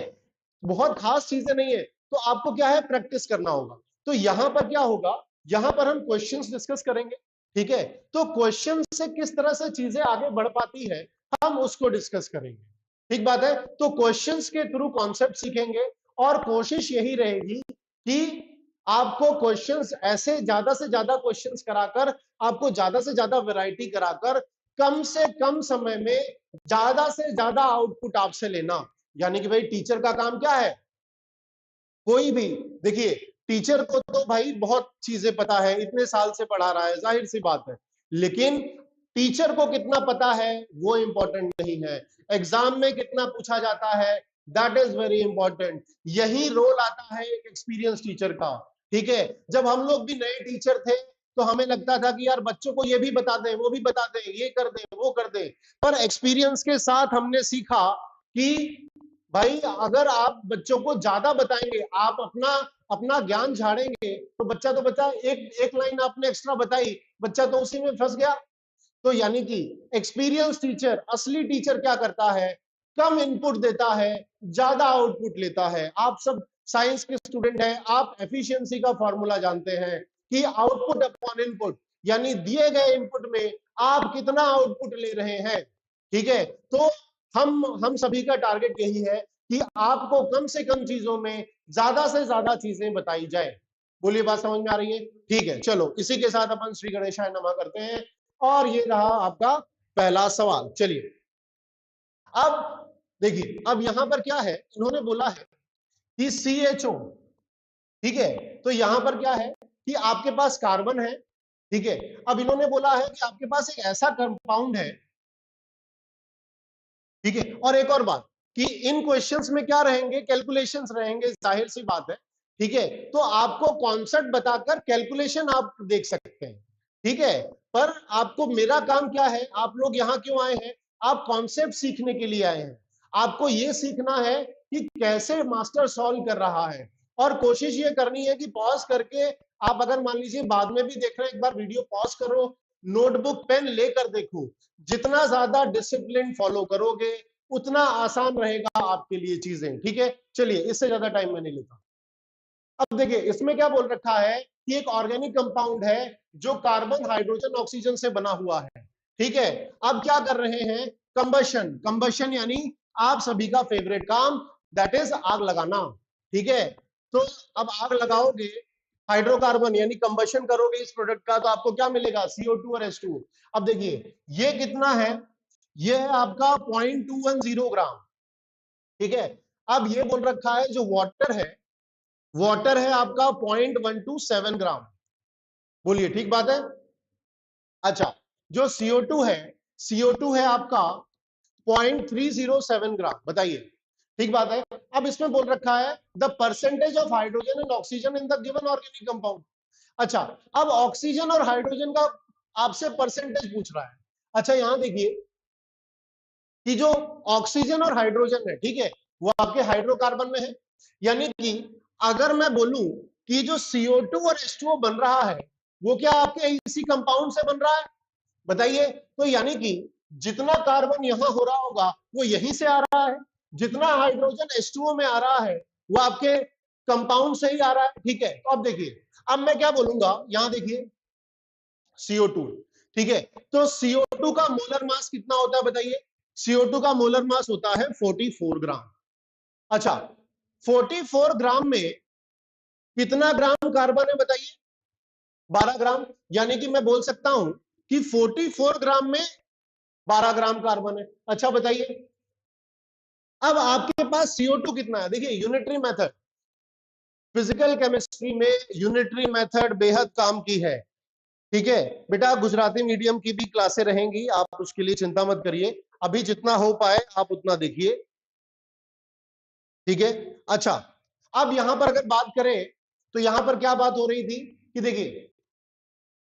बहुत खास चीजें नहीं है, तो आपको क्या है, प्रैक्टिस करना होगा। तो यहां पर क्या होगा, यहां पर हम क्वेश्चंस डिस्कस करेंगे। ठीक है, तो क्वेश्चन से किस तरह से चीजें आगे बढ़ पाती है हम उसको डिस्कस करेंगे। ठीक बात है, तो क्वेश्चंस के थ्रू कॉन्सेप्ट सीखेंगे और कोशिश यही रहेगी कि आपको क्वेश्चंस ऐसे ज्यादा से ज्यादा क्वेश्चंस कराकर, आपको ज्यादा से ज्यादा वैरायटी कराकर कम से कम समय में ज्यादा से ज्यादा आउटपुट आपसे लेना। यानी कि भाई टीचर का काम क्या है, कोई भी, देखिए टीचर को तो भाई बहुत चीजें पता है, इतने साल से पढ़ा रहा है, जाहिर सी बात है, लेकिन टीचर को कितना पता है वो इंपॉर्टेंट नहीं है, एग्जाम में कितना पूछा जाता है दैट इज वेरी इंपॉर्टेंट। यही रोल आता है एक एक्सपीरियंस टीचर का। ठीक है, जब हम लोग भी नए टीचर थे तो हमें लगता था कि यार बच्चों को ये भी बता दें, वो भी बता दें, ये कर दें, वो कर दें, पर एक्सपीरियंस के साथ हमने सीखा कि भाई अगर आप बच्चों को ज्यादा बताएंगे, आप अपना अपना ज्ञान झाड़ेंगे, तो बच्चा एक एक लाइन आपने एक्स्ट्रा बताई, बच्चा तो उसी में फंस गया। तो यानी कि एक्सपीरियंस टीचर, असली टीचर क्या करता है, कम इनपुट देता है, ज्यादा आउटपुट लेता है। आप सब साइंस के स्टूडेंट हैं, आप एफिशिएंसी का फॉर्मूला जानते हैं कि आउटपुट अपॉन इनपुट, यानी दिए गए इनपुट में आप कितना आउटपुट ले रहे हैं। ठीक है, तो हम सभी का टारगेट यही है कि आपको कम से कम चीजों में ज्यादा से ज्यादा चीजें बताई जाए। बोलिए बात समझ में आ रही है। ठीक है, चलो इसी के साथ अपन श्री गणेशाय नमः करते हैं, और ये रहा आपका पहला सवाल। चलिए, अब देखिए, अब यहां पर क्या है, इन्होंने बोला है कि CHO। ठीक है, तो यहां पर क्या है कि आपके पास कार्बन है। ठीक है, अब इन्होंने बोला है कि आपके पास एक ऐसा कंपाउंड है। ठीक है, और एक और बात, कि इन क्वेश्चंस में क्या रहेंगे, कैलकुलेशंस रहेंगे, जाहिर सी बात है, ठीक है। तो आपको कॉन्सेप्ट बताकर कैलकुलेशन आप देख सकते हैं, ठीक है। पर आपको, मेरा काम क्या है, आप लोग यहां क्यों आए हैं, आप कॉन्सेप्ट सीखने के लिए आए हैं। आपको यह सीखना है कि कैसे मास्टर सॉल्व कर रहा है, और कोशिश ये करनी है कि पॉज करके, आप अगर मान लीजिए बाद में भी देख रहे हैं, एक बार वीडियो पॉज करो, नोटबुक पेन लेकर देखो। जितना ज्यादा डिसिप्लिन फॉलो करोगे उतना आसान रहेगा आपके लिए चीजें, ठीक है। चलिए, इससे ज्यादा टाइम मैं नहीं लेता। अब देखिए, इसमें क्या बोल रखा है कि एक ऑर्गेनिक कंपाउंड है जो कार्बन, हाइड्रोजन, ऑक्सीजन से बना हुआ है, ठीक है। अब क्या कर रहे हैं, कंबशन। कंबशन यानी आप सभी का फेवरेट काम, दैट इज आग लगाना, ठीक है। तो अब आग लगाओगे, हाइड्रोकार्बन यानी कंबशन करोगे इस प्रोडक्ट का, तो आपको क्या मिलेगा, CO2 और H2O। अब देखिए ये कितना है, ये है आपका 0.210 ग्राम, ठीक है। अब ये बोल रखा है जो वाटर है, वाटर है आपका 0.127 ग्राम। बोलिए, ठीक बात है। अच्छा, जो CO2 है, CO2 है आपका 0.307 ग्राम, बताइए, ठीक बात है। अब इसमें बोल रखा है the percentage of hydrogen and oxygen in the given organic compound. अच्छा, अब ऑक्सीजन और हाइड्रोजन का आपसे परसेंटेज पूछ रहा है। अच्छा, यहां देखिए कि जो ऑक्सीजन और हाइड्रोजन है, ठीक है, वो आपके हाइड्रोकार्बन में है। यानी कि अगर मैं बोलूं कि जो CO2 और H2O बन रहा है, वो क्या आपके इसी कंपाउंड से बन रहा है, बताइए। तो यानी कि जितना कार्बन यहां हो रहा होगा वो यहीं से आ रहा है, जितना हाइड्रोजन H2O में आ रहा है वो आपके कंपाउंड से ही आ रहा है, ठीक है। तो अब देखिए, अब मैं क्या बोलूंगा, यहां देखिए CO2, ठीक है। तो CO2 का मोलर मास कितना होता है, बताइए। CO2 का मोलर मास होता है 44 ग्राम। अच्छा, 44 ग्राम में कितना ग्राम कार्बन है, बताइए। 12 ग्राम। यानी कि मैं बोल सकता हूं कि 44 ग्राम में 12 ग्राम कार्बन है। अच्छा, बताइए, अब आपके पास CO2 कितना है, देखिए यूनिटरी मेथड, फिजिकल केमिस्ट्री में यूनिटरी मेथड बेहद काम की है, ठीक है। बेटा, गुजराती मीडियम की भी क्लासें रहेंगी, आप उसके लिए चिंता मत करिए, अभी जितना हो पाए आप उतना देखिए, ठीक है। अच्छा, अब यहां पर अगर बात करें तो यहां पर क्या बात हो रही थी कि देखिए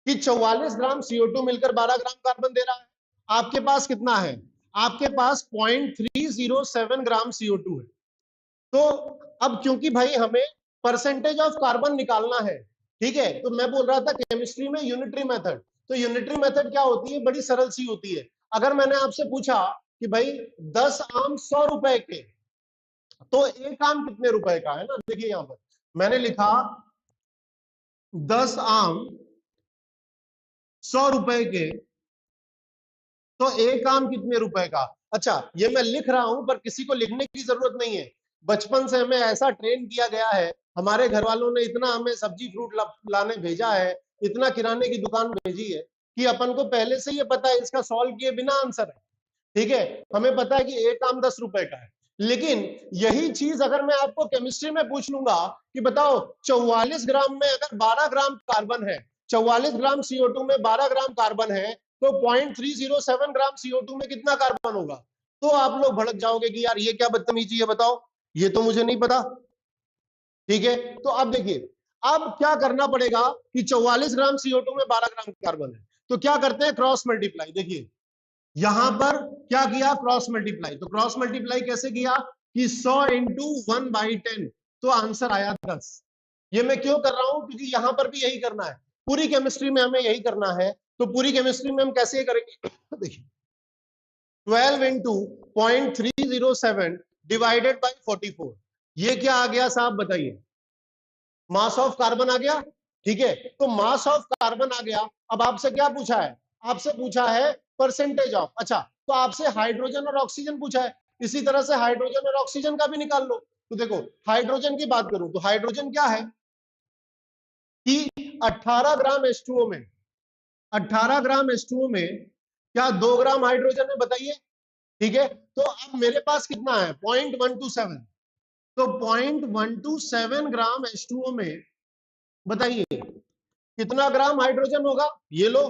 कि 44 ग्राम CO2 मिलकर 12 ग्राम कार्बन दे रहा है। आपके पास कितना है, आपके पास 0.307 ग्राम CO2 है। तो अब क्योंकि भाई हमें परसेंटेज ऑफ कार्बन निकालना है, ठीक है, तो मैं बोल रहा था केमिस्ट्री में यूनिटरी मेथड। तो यूनिटरी मेथड क्या होती है, बड़ी सरल सी होती है। अगर मैंने आपसे पूछा कि भाई 10 आम 100 रुपए के, तो एक आम कितने रुपए का है ना, देखिए यहां पर मैंने लिखा 10 आम 100 रुपए के, तो एक आम कितने रुपए का। अच्छा, ये मैं लिख रहा हूं पर किसी को लिखने की जरूरत नहीं है, बचपन से हमें ऐसा ट्रेन किया गया है, हमारे घर वालों ने इतना हमें सब्जी फ्रूट लाने भेजा है, इतना किराने की दुकान भेजी है कि अपन को पहले से ये पता है इसका सॉल्व किए बिना आंसर है, ठीक है। हमें पता है कि एक आम 10 रुपए का है। लेकिन यही चीज अगर मैं आपको केमिस्ट्री में पूछ लूंगा कि बताओ 44 ग्राम में अगर 12 ग्राम कार्बन है, 44 ग्राम CO2 में 12 ग्राम कार्बन है, तो 0.307 ग्राम CO2 में कितना कार्बन होगा, तो आप लोग भड़क जाओगे कि यार ये क्या बदतमीजी है, बताओ, ये तो मुझे नहीं पता, ठीक है। तो अब देखिए, अब क्या करना पड़ेगा कि 44 ग्राम CO2 में 12 ग्राम कार्बन है, तो क्या करते हैं, क्रॉस मल्टीप्लाई। देखिए यहां पर क्या किया, क्रॉस मल्टीप्लाई। तो क्रॉस मल्टीप्लाई कैसे किया कि 100 इंटू 1/10, तो आंसर आया 10। ये मैं क्यों कर रहा हूं, क्योंकि यहां पर भी यही करना है, पूरी केमिस्ट्री में हमें यही करना है। तो पूरी केमिस्ट्री में हम कैसे करेंगे, देखिए 12 इंटू 0.307 डिवाइडेड बाई 44, ये क्या आ गया साहब, बताइए, मास ऑफ कार्बन आ गया, ठीक है। तो मास ऑफ कार्बन आ गया। अब आपसे क्या पूछा है, आपसे पूछा है परसेंटेज ऑफ। अच्छा, तो आपसे हाइड्रोजन और ऑक्सीजन पूछा है, इसी तरह से हाइड्रोजन और ऑक्सीजन का भी निकाल लो। तो देखो, हाइड्रोजन की बात करूं तो हाइड्रोजन क्या है कि 18 ग्राम H2O में, 18 ग्राम H2O में क्या 2 ग्राम हाइड्रोजन है, बताइए, ठीक है। तो अब मेरे पास कितना है, 0.127, तो 0.127 ग्राम H2O में बताइए कितना ग्राम हाइड्रोजन होगा, ये लो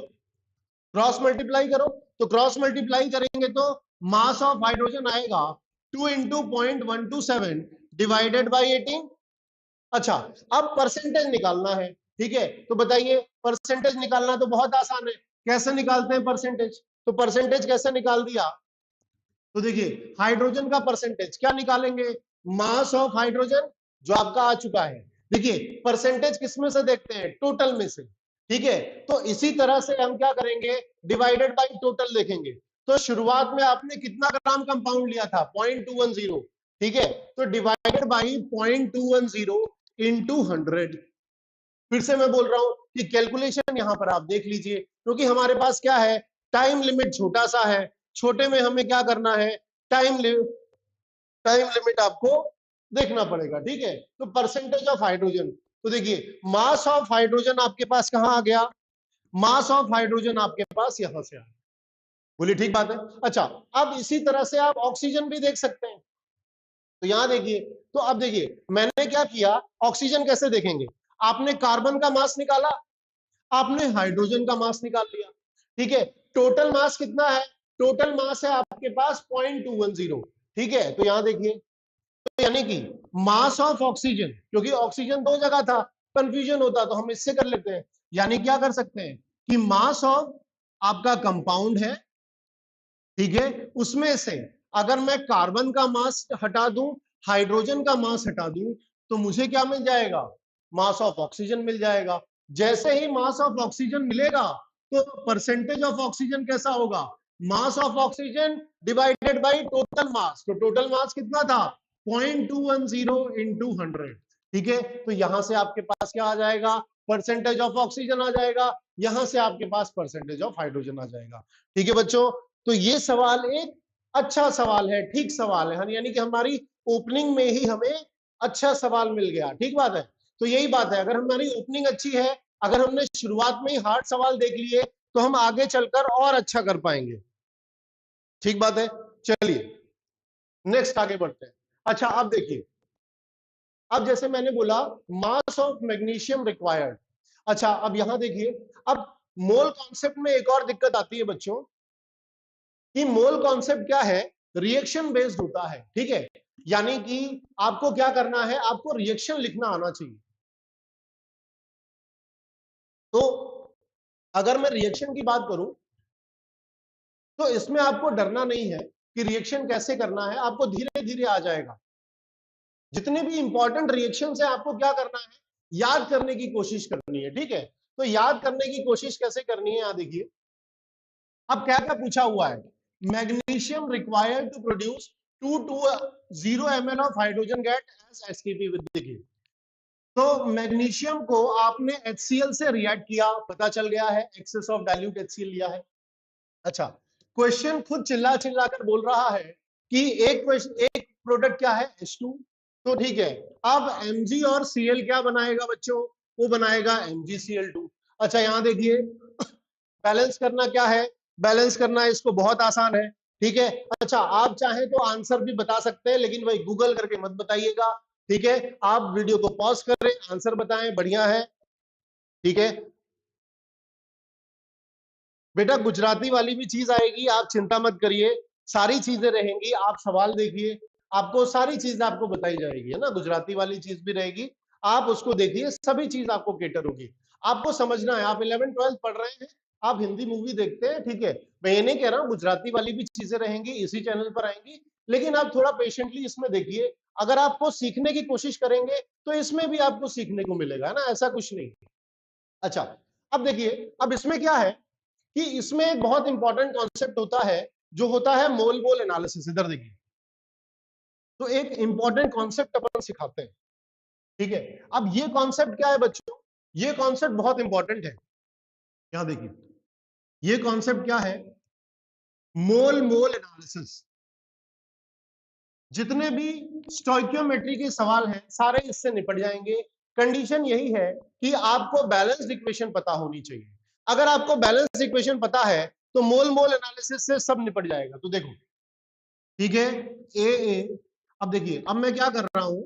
क्रॉस मल्टीप्लाई करो। तो क्रॉस मल्टीप्लाई करेंगे तो मास ऑफ हाइड्रोजन आएगा 2 इंटू 0.127 डिवाइडेड बाई 18। अच्छा, अब परसेंटेज निकालना है, ठीक है, तो बताइए परसेंटेज निकालना तो बहुत आसान है, कैसे निकालते हैं परसेंटेज? तो परसेंटेज कैसे निकाल दिया, तो देखिए हाइड्रोजन का परसेंटेज क्या निकालेंगे, मास ऑफ हाइड्रोजन जो आपका आ चुका है। देखिए परसेंटेज किस में से देखते हैं, टोटल में से, ठीक है, तो इसी तरह से हम क्या करेंगे, डिवाइडेड बाय टोटल देखेंगे। तो शुरुआत में आपने कितना ग्राम कंपाउंड लिया था, 0.210, ठीक है, तो डिवाइडेड बाई 0.210 इंटू 100। फिर से मैं बोल रहा हूं कि कैलकुलेशन यहां पर आप देख लीजिए, क्योंकि हमारे पास क्या है, टाइम लिमिट छोटा सा है, छोटे में हमें क्या करना है, टाइम लिमिट आपको देखना पड़ेगा, ठीक है। तो परसेंटेज ऑफ हाइड्रोजन, तो देखिए मास ऑफ हाइड्रोजन आपके पास कहां आ गया, मास ऑफ हाइड्रोजन आपके पास यहां से आ गया, बोलिए ठीक बात है। अच्छा, अब इसी तरह से आप ऑक्सीजन भी देख सकते हैं, तो यहां देखिए, तो अब देखिए मैंने क्या किया, ऑक्सीजन कैसे देखेंगे, आपने कार्बन का मास निकाला, आपने हाइड्रोजन का मास निकाल लिया, ठीक है, टोटल मास कितना है, टोटल मास है आपके पास 0.210, ठीक है, तो यहां देखिए, तो यानी कि मास ऑफ ऑक्सीजन, क्योंकि ऑक्सीजन दो जगह था, कंफ्यूजन होता तो हम इससे कर लेते हैं, यानी क्या कर सकते हैं कि मास ऑफ आपका कंपाउंड है, ठीक है, उसमें से अगर मैं कार्बन का मास हटा दूं, हाइड्रोजन का मास हटा दूं, तो मुझे क्या मिल जाएगा, मास ऑफ ऑक्सीजन मिल जाएगा। जैसे ही मास ऑफ ऑक्सीजन मिलेगा तो परसेंटेज ऑफ ऑक्सीजन कैसा होगा, mass of oxygen divided by total mass, तो टोटल मास कितना था, 0.210 इंटू 100, ठीक है, तो यहां से आपके पास क्या आ जाएगा, परसेंटेज ऑफ ऑक्सीजन आ जाएगा, यहां से आपके पास परसेंटेज ऑफ हाइड्रोजन आ जाएगा, ठीक है बच्चों। तो ये सवाल एक अच्छा सवाल है, ठीक सवाल है, यानी कि हमारी ओपनिंग में ही हमें अच्छा सवाल मिल गया, ठीक बात है। तो यही बात है, अगर हमारी ओपनिंग अच्छी है, अगर हमने शुरुआत में ही हार्ड सवाल देख लिए, तो हम आगे चलकर और अच्छा कर पाएंगे, ठीक बात है। चलिए नेक्स्ट आगे बढ़ते हैं। अच्छा अब देखिए, अब जैसे मैंने बोला मास ऑफ मैग्नीशियम रिक्वायर्ड, अच्छा अब यहां देखिए, अब मोल कॉन्सेप्ट में एक और दिक्कत आती है बच्चों, कि मोल कॉन्सेप्ट क्या है, रिएक्शन बेस्ड होता है, ठीक है, यानी कि आपको क्या करना है, आपको रिएक्शन लिखना आना चाहिए। तो अगर मैं रिएक्शन की बात करूं, तो इसमें आपको डरना नहीं है कि रिएक्शन कैसे करना है, आपको धीरे धीरे आ जाएगा। जितने भी इंपॉर्टेंट रिएक्शन है आपको क्या करना है, याद करने की कोशिश करनी है, ठीक है। तो याद करने की कोशिश कैसे करनी है, यहां देखिए, अब क्या क्या पूछा हुआ है, magnesium required to produce 220 ml of hydrogen gas as STP with देखिए, तो मैग्नीशियम को आपने HCl से रिएक्ट किया, पता चल गया है एक्सेस ऑफ डाइल्यूट HCl लिया है। अच्छा, क्वेश्चन खुद चिल्ला चिल्ला कर बोल रहा है कि एक प्रोडक्ट क्या है, H2, तो ठीक है, अब Mg और Cl क्या बनाएगा बच्चों, वो बनाएगा MgCl2। अच्छा यहां देखिए, बैलेंस करना क्या है, बैलेंस करना इसको बहुत आसान है, ठीक है। अच्छा आप चाहें तो आंसर भी बता सकते हैं, लेकिन भाई गूगल करके मत बताइएगा, ठीक है, आप वीडियो को पॉज करें, आंसर बताएं, बढ़िया है, ठीक है। बेटा गुजराती वाली भी चीज आएगी, आप चिंता मत करिए, सारी चीजें रहेंगी, आप सवाल देखिए, आपको सारी चीज आपको बताई जाएगी, है ना, गुजराती वाली चीज भी रहेगी, आप उसको देखिए, सभी चीज आपको केटर होगी, आपको समझना है, आप 11th 12th पढ़ रहे हैं, आप हिंदी मूवी देखते हैं, ठीक है, मैं ये नहीं कह रहा हूँ, गुजराती वाली भी चीजें रहेंगी, इसी चैनल पर आएंगी, लेकिन आप थोड़ा पेशेंटली इसमें देखिए, अगर आपको सीखने की कोशिश करेंगे तो इसमें भी आपको सीखने को मिलेगा, है ना, ऐसा कुछ नहीं। अच्छा अब देखिए, अब इसमें क्या है कि इसमें एक बहुत इंपॉर्टेंट कॉन्सेप्ट होता है, जो होता है मोल मोल एनालिसिस, इधर देखिए, तो एक इंपॉर्टेंट कॉन्सेप्ट अपन सिखाते हैं, ठीक है। अब ये कॉन्सेप्ट क्या है बच्चों, ये कॉन्सेप्ट बहुत इंपॉर्टेंट है, यहां देखिए, ये कॉन्सेप्ट क्या है, मोल मोल एनालिसिस। जितने भी स्टोइकियोमेट्री के सवाल हैं सारे इससे निपट जाएंगे, कंडीशन यही है कि आपको बैलेंस्ड इक्वेशन पता होनी चाहिए, अगर आपको बैलेंस्ड इक्वेशन पता है तो मोल मोल एनालिसिस से सब निपट जाएगा। तो देखो ठीक है, ए, अब देखिए, अब मैं क्या कर रहा हूं,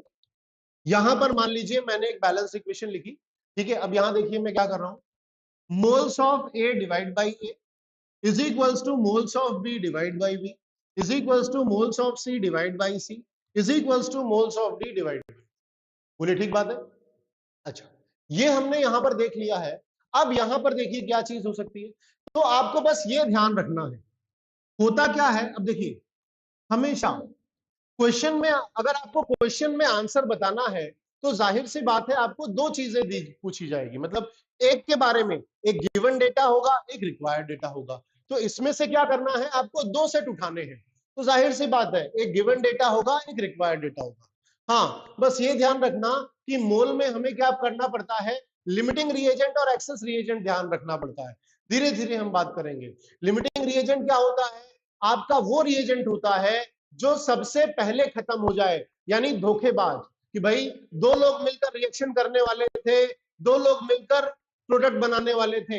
यहां पर मान लीजिए मैंने एक बैलेंस इक्वेशन लिखी, ठीक है, अब यहां देखिए मैं क्या कर रहा हूं, moles of A divide by A is equals to moles of B divide by B, is equals to moles of C divide by C is equals to moles of D divide by. बोलिए ठीक बात है। अच्छा, ये हमने यहां पर देख लिया है। अब यहां पर देखिए क्या चीज हो सकती है। तो आपको बस ये ध्यान रखना है, होता क्या है। अब देखिए, हमेशा क्वेश्चन में, अगर आपको क्वेश्चन में आंसर बताना है तो जाहिर सी बात है आपको दो चीजें पूछी जाएगी। मतलब एक के बारे में, एक गिवन डेटा होगा, एक रिक्वायर्ड डेटा होगा। तो इसमें से क्या करना है, आपको दो सेट उठाने हैं। तो जाहिर सी बात है, एक गिवन डेटा होगा, एक रिक्वायर्ड डेटा होगा। हाँ, बस ये ध्यान रखना कि मोल में हमें क्या करना पड़ता है, लिमिटिंग रिएजेंट और एक्सेस रिएजेंट ध्यान रखना पड़ता है। धीरे धीरे हम बात करेंगे। लिमिटिंग रिएजेंट क्या होता है, आपका वो रिएजेंट होता है जो सबसे पहले खत्म हो जाए, यानी धोखेबाज। कि भाई दो लोग मिलकर रिएक्शन करने वाले थे, दो लोग मिलकर प्रोडक्ट बनाने वाले थे,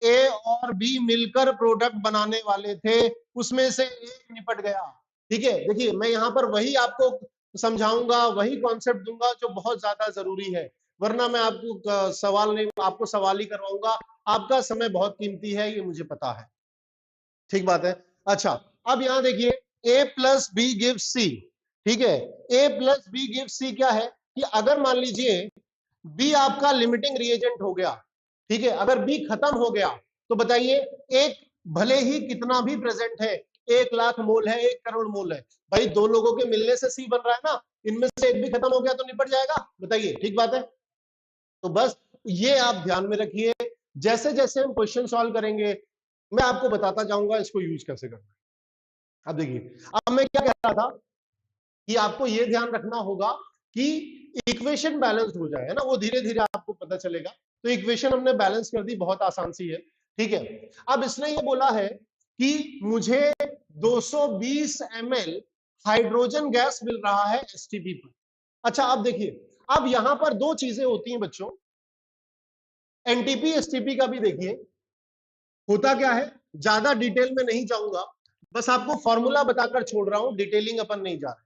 ए और बी मिलकर प्रोडक्ट बनाने वाले थे, उसमें से एक निपट गया। ठीक है, देखिए मैं यहां पर वही आपको समझाऊंगा, वही कॉन्सेप्ट दूंगा जो बहुत ज्यादा जरूरी है, वरना मैं आपको सवाल नहीं, आपको सवाल ही करवाऊंगा। आपका समय बहुत कीमती है, ये मुझे पता है। ठीक बात है। अच्छा, अब यहां देखिए, ए प्लस बी गिव सी। ठीक है, ए प्लस बी गिव सी क्या है कि अगर मान लीजिए बी आपका लिमिटिंग रिएजेंट हो गया, ठीक है, अगर बी खत्म हो गया तो बताइए, एक भले ही कितना भी प्रेजेंट है, 1,00,000 मोल है, 1 करोड़ मोल है, भाई दो लोगों के मिलने से सी बन रहा है ना, इनमें से एक भी खत्म हो गया तो निपट जाएगा। बताइए ठीक बात है। तो बस ये आप ध्यान में रखिए, जैसे जैसे हम क्वेश्चन सॉल्व करेंगे मैं आपको बताता जाऊंगा इसको यूज कैसे करना है। अब देखिए, अब मैं क्या कह रहा था कि आपको यह ध्यान रखना होगा कि इक्वेशन बैलेंस्ड हो जाए, है ना, वो धीरे धीरे आपको पता चलेगा। तो इक्वेशन हमने बैलेंस कर दी, बहुत आसान सी है। ठीक है, अब इसने ये बोला है कि मुझे 220 ml हाइड्रोजन गैस मिल रहा है एसटीपी पर। अच्छा, अब देखिए, अब यहां पर दो चीजें होती हैं बच्चों, एनटीपी एसटीपी का भी देखिए होता क्या है। ज्यादा डिटेल में नहीं जाऊंगा, बस आपको फॉर्मूला बताकर छोड़ रहा हूं, डिटेलिंग अपन नहीं जा रहे।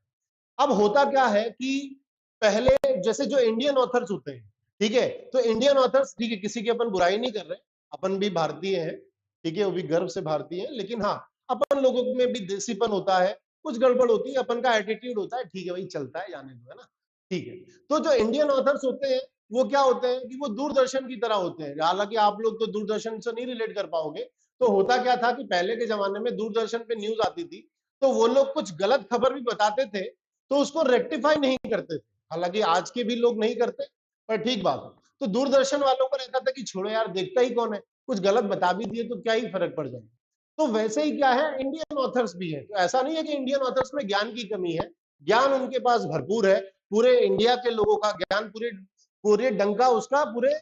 अब होता क्या है कि पहले जैसे जो इंडियन ऑथर्स होते हैं, ठीक है, तो इंडियन ऑथर्स, ठीक है, किसी की अपन बुराई नहीं कर रहे, अपन भी भारतीय हैं, ठीक है, वो भी गर्व से भारतीय हैं, लेकिन हाँ, अपन लोगों में भी देसीपन होता है, कुछ गड़बड़ होती है, अपन का एटीट्यूड होता है, ठीक है भाई, चलता है, जाने दो, है ना। ठीक है, तो जो इंडियन ऑथर्स होते हैं वो क्या होते हैं कि वो दूरदर्शन की तरह होते हैं। हालांकि आप लोग तो दूरदर्शन से नहीं रिलेट कर पाओगे। तो होता क्या था कि पहले के जमाने में दूरदर्शन पे न्यूज आती थी, तो वो लोग कुछ गलत खबर भी बताते थे तो उसको रेक्टिफाई नहीं करते थे। हालांकि आज के भी लोग नहीं करते, पर ठीक बात है। तो दूरदर्शन वालों को रहता था कि छोड़ो यार, देखता ही कौन है, कुछ गलत बता भी दिए तो क्या ही फर्क पड़ जाए। तो वैसे ही क्या है, इंडियन ऑथर्स भी है। तो ऐसा नहीं है कि इंडियन ऑथर्स में ज्ञान की कमी है, ज्ञान उनके पास भरपूर है। पूरे इंडिया के लोगों का ज्ञान, पूरे पूरे डंका उसका पूरे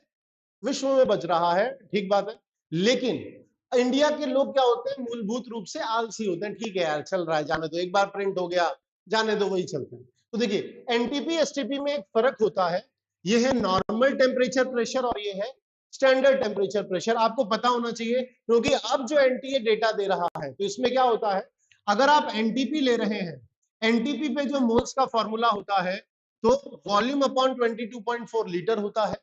विश्व में बच रहा है। ठीक बात है, लेकिन इंडिया के लोग क्या होते हैं, मूलभूत रूप से आलसी होते हैं। ठीक है यार, चल रहा है, जाने दो, एक बार प्रिंट हो गया, जाने दो, वही चलते हैं। तो देखिए, एनटीपी एसटीपी में एक फर्क होता है, ये है नॉर्मल टेम्परेचर प्रेशर और ये है स्टैंडर्ड टेम्परेचर प्रेशर। आपको पता होना चाहिए, क्योंकि अब जो एनटीए डेटा दे रहा है तो इसमें क्या होता है, अगर आप एनटीपी ले रहे हैं, एनटीपी पे जो मोल्स का फॉर्मूला होता है तो वॉल्यूम अपॉन 22.4 लीटर होता है,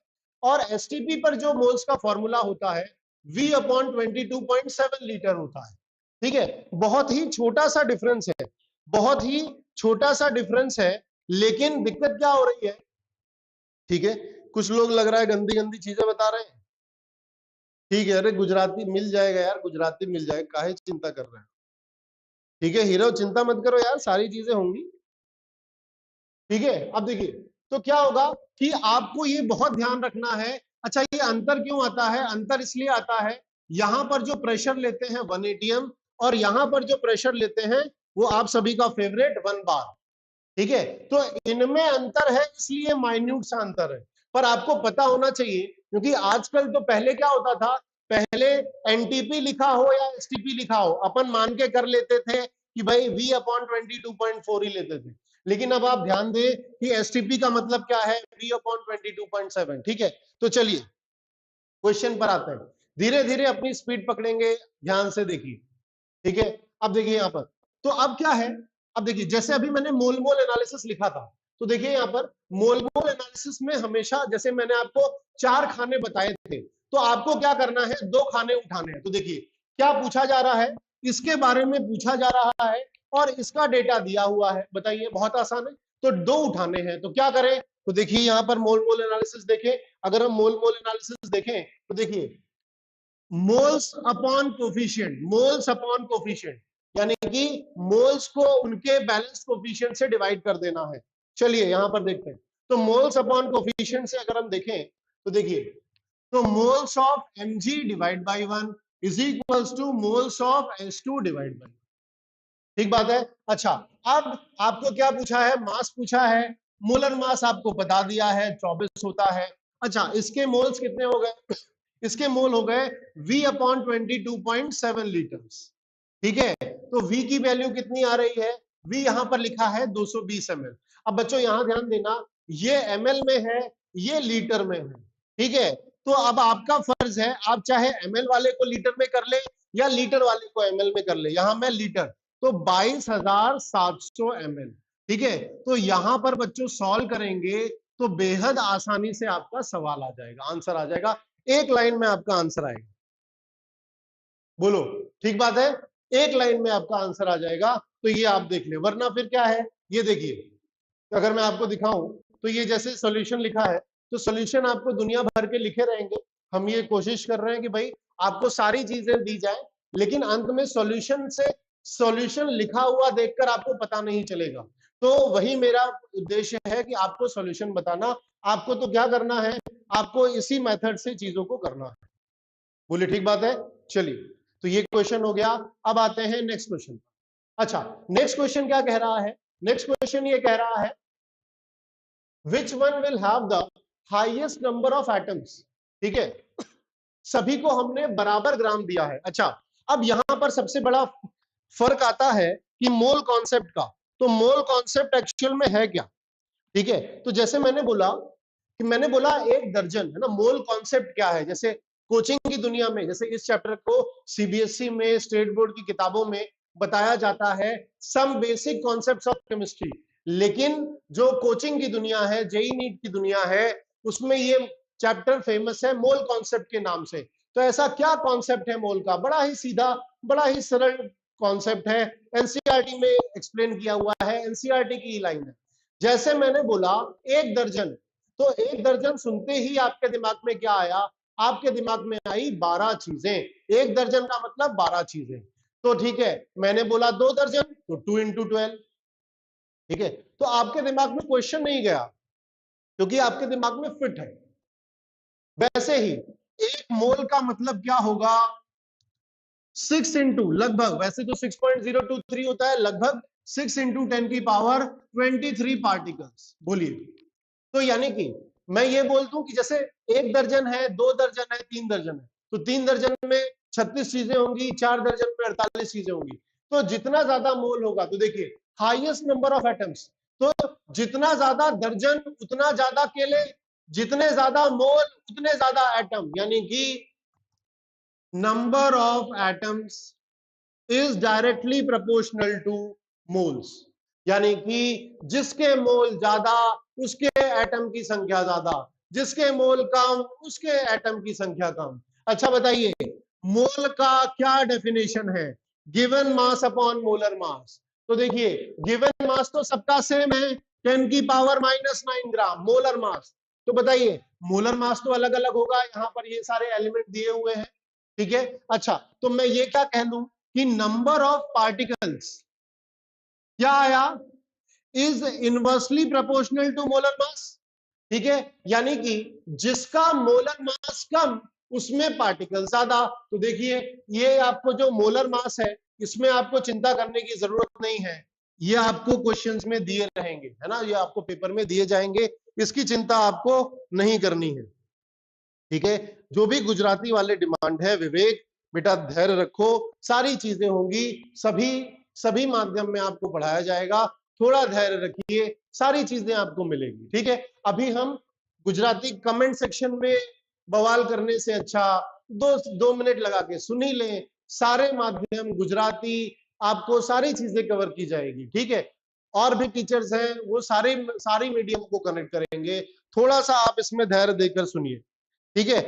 और एसटीपी पर जो मोल्स का फॉर्मूला होता है V अपॉन 22.7 लीटर होता है। ठीक है, बहुत ही छोटा सा डिफरेंस है, बहुत ही छोटा सा डिफरेंस है, लेकिन दिक्कत क्या हो रही है। ठीक है, कुछ लोग लग रहा है गंदी गंदी चीजें बता रहे हैं। ठीक है, अरे गुजराती मिल जाएगा यार, गुजराती मिल जाएगा, काहे चिंता कर रहे हैं। ठीक है हीरो, चिंता मत करो यार, सारी चीजें होंगी। ठीक है, अब देखिए, तो क्या होगा कि आपको ये बहुत ध्यान रखना है। अच्छा, ये अंतर क्यों आता है, अंतर इसलिए आता है, यहां पर जो प्रेशर लेते हैं 1 atm और यहां पर जो प्रेशर लेते हैं वो आप सभी का फेवरेट 1 bar। ठीक है, तो इनमें अंतर है, इसलिए माइन्यूट सा अंतर है, पर आपको पता होना चाहिए, क्योंकि आजकल तो पहले क्या होता था, पहले एनटीपी लिखा हो या एसटीपी लिखा हो अपन मान के कर लेते थे कि भाई V अपॉन 22.4 ही लेते थे। लेकिन अब आप ध्यान दें कि एसटीपी का मतलब क्या है, V अपॉन 22.7। ठीक है, तो चलिए क्वेश्चन पर आते हैं, धीरे धीरे अपनी स्पीड पकड़ेंगे, ध्यान से देखिए। ठीक है, अब देखिए यहां पर, तो अब क्या है, अब देखिए जैसे अभी मैंने मोल मोल एनालिसिस लिखा था, तो देखिए यहां पर मोल मोल एनालिसिस में हमेशा जैसे मैंने आपको 4 खाने बताए थे, तो आपको क्या करना है, 2 खाने उठाने हैं। तो देखिए क्या पूछा जा रहा है, इसके बारे में पूछा जा रहा है, और इसका डेटा दिया हुआ है। बताइए, बहुत आसान है। तो दो उठाने हैं, तो क्या करें? तो देखिए यहां पर मोल मोल एनालिसिस देखें। अगर हम मोल मोल एनालिसिस देखें तो देखिए moles upon coefficient, moles upon coefficient, यानी कि मोल्स को उनके बैलेंस कोफिशिएंट से डिवाइड कर देना है। चलिए यहां पर देखते हैं। तो मोल्स अपॉन कोफिशिएंट से अगर हम देखें तो देखिए, तो moles of Mg divide by 1 is equals to moles of H2 divide by. ठीक बात है। अच्छा, अब आपको क्या पूछा है? मास पूछा है। मोलर मास आपको बता दिया है 24 होता है। अच्छा, इसके मोल्स कितने हो गए? इसके मोल हो गए V अपॉन 22.7 लीटर्स। ठीक है, तो V की वैल्यू कितनी आ रही है? V यहां पर लिखा है 220 ml। अब बच्चों यहां ध्यान देना, ये ml में है, ये लीटर में है। ठीक है, तो अब आपका फर्ज है, आप चाहे ml वाले को लीटर में कर ले या लीटर वाले को ml में कर ले। यहां मैं लीटर, तो 22,700 ml। ठीक है, तो यहां पर बच्चों सॉल्व करेंगे तो बेहद आसानी से आपका सवाल आ जाएगा, आंसर आ जाएगा। एक लाइन में आपका आंसर आएगा। बोलो, ठीक बात है? एक लाइन में आपका आंसर आ जाएगा। तो ये आप देख ले, वरना फिर क्या है? ये देखिए, अगर मैं आपको दिखाऊं तो ये जैसे सॉल्यूशन लिखा है, तो सॉल्यूशन आपको दुनिया भर के लिखे रहेंगे। हम ये कोशिश कर रहे हैं कि भाई आपको सारी चीजें दी जाए, लेकिन अंत में सॉल्यूशन से सॉल्यूशन लिखा हुआ देखकर आपको पता नहीं चलेगा। तो वही मेरा उद्देश्य है कि आपको सॉल्यूशन बताना। आपको तो क्या करना है? आपको इसी मेथड से चीजों को करना है। बोलिए, ठीक बात है? चलिए, तो ये क्वेश्चन हो गया। अब आते हैं नेक्स्ट क्वेश्चन। अच्छा, नेक्स्ट क्वेश्चन क्या कह रहा है? नेक्स्ट क्वेश्चन ये कह रहा है which one will have the highest number of atoms. ठीक है, सभी को हमने बराबर ग्राम दिया है। अच्छा, अब यहां पर सबसे बड़ा फर्क आता है कि मोल कॉन्सेप्ट का। तो मोल कॉन्सेप्ट एक्चुअल में है क्या? ठीक है, तो जैसे मैंने बोला कि मैंने बोला एक दर्जन है ना। मोल कॉन्सेप्ट क्या है? जैसे कोचिंग की दुनिया में, जैसे इस चैप्टर को सीबीएसई में, स्टेट बोर्ड की किताबों में बताया जाता है some basic concepts of chemistry. लेकिन जो कोचिंग की दुनिया है, जेई नीट की दुनिया है, उसमें ये चैप्टर फेमस है मोल कॉन्सेप्ट के नाम से। तो ऐसा क्या कॉन्सेप्ट है मोल का? बड़ा ही सीधा, बड़ा ही सरल कॉन्सेप्ट है। एनसीईआरटी में एक्सप्लेन किया हुआ है, एनसीईआरटी की लाइन है। जैसे मैंने बोला एक दर्जन, तो एक दर्जन सुनते ही आपके दिमाग में क्या आया? आपके दिमाग में आई 12 चीजें। एक दर्जन का मतलब 12 चीजें। तो ठीक है, मैंने बोला 2 दर्जन, तो 2 इंटू 12। ठीक है, तो आपके दिमाग में क्वेश्चन नहीं गया, क्योंकि आपके दिमाग में फिट है। वैसे ही एक मोल का मतलब क्या होगा? 6 इंटू लगभग, वैसे तो 6.023 होता है, लगभग 6 इंटू 10 की पावर 23 पार्टिकल्स। बोलिए, तो यानी कि मैं ये बोल दूं कि जैसे एक दर्जन है, 2 दर्जन है, 3 दर्जन है, तो 3 दर्जन में 36 चीजें होंगी, 4 दर्जन में 48 चीजें होंगी। तो जितना ज्यादा मोल होगा, तो देखिए हाईएस्ट नंबर ऑफ एटम्स, तो जितना ज्यादा दर्जन उतना ज्यादा केले, जितने ज्यादा मोल उतने ज्यादा एटम, यानी कि number of atoms is directly proportional two moles. यानी कि जिसके मोल ज्यादा उसके एटम की संख्या ज्यादा, जिसके मोल कम उसके एटम की संख्या कम। अच्छा बताइए, मोल का क्या डेफिनेशन है? Given mass upon molar mass. तो देखिए, गिवन मास तो सबका सेम है, 10 की पावर -9 ग्राम मोलर मास। तो बताइए, मोलर मास तो अलग अलग होगा। यहां पर ये सारे एलिमेंट दिए हुए हैं। ठीक है, अच्छा, तो मैं ये क्या कह लूं कि नंबर ऑफ पार्टिकल्स क्या आया? Is inversely proportional to molar mass. ठीक है, यानी कि जिसका मोलर मास कम उसमें पार्टिकल ज्यादा। तो देखिए, ये आपको जो मोलर मास है, इसमें आपको चिंता करने की जरूरत नहीं है। ये आपको क्वेश्चंस में दिए रहेंगे, है ना, ये आपको पेपर में दिए जाएंगे, इसकी चिंता आपको नहीं करनी है। ठीक है, जो भी गुजराती वाले डिमांड है, विवेक बेटा धैर्य रखो, सारी चीजें होंगी, सभी सभी माध्यम में आपको पढ़ाया जाएगा। थोड़ा धैर्य रखिए, सारी चीजें आपको मिलेगी। ठीक है, अभी हम गुजराती कमेंट सेक्शन में बवाल करने से अच्छा 2 मिनट लगा के सुन ही लें। सारे माध्यम गुजराती, आपको सारी चीजें कवर की जाएगी। ठीक है, और भी टीचर्स हैं, वो सारी मीडियम को कनेक्ट करेंगे। थोड़ा सा आप इसमें धैर्य देकर सुनिए। ठीक है,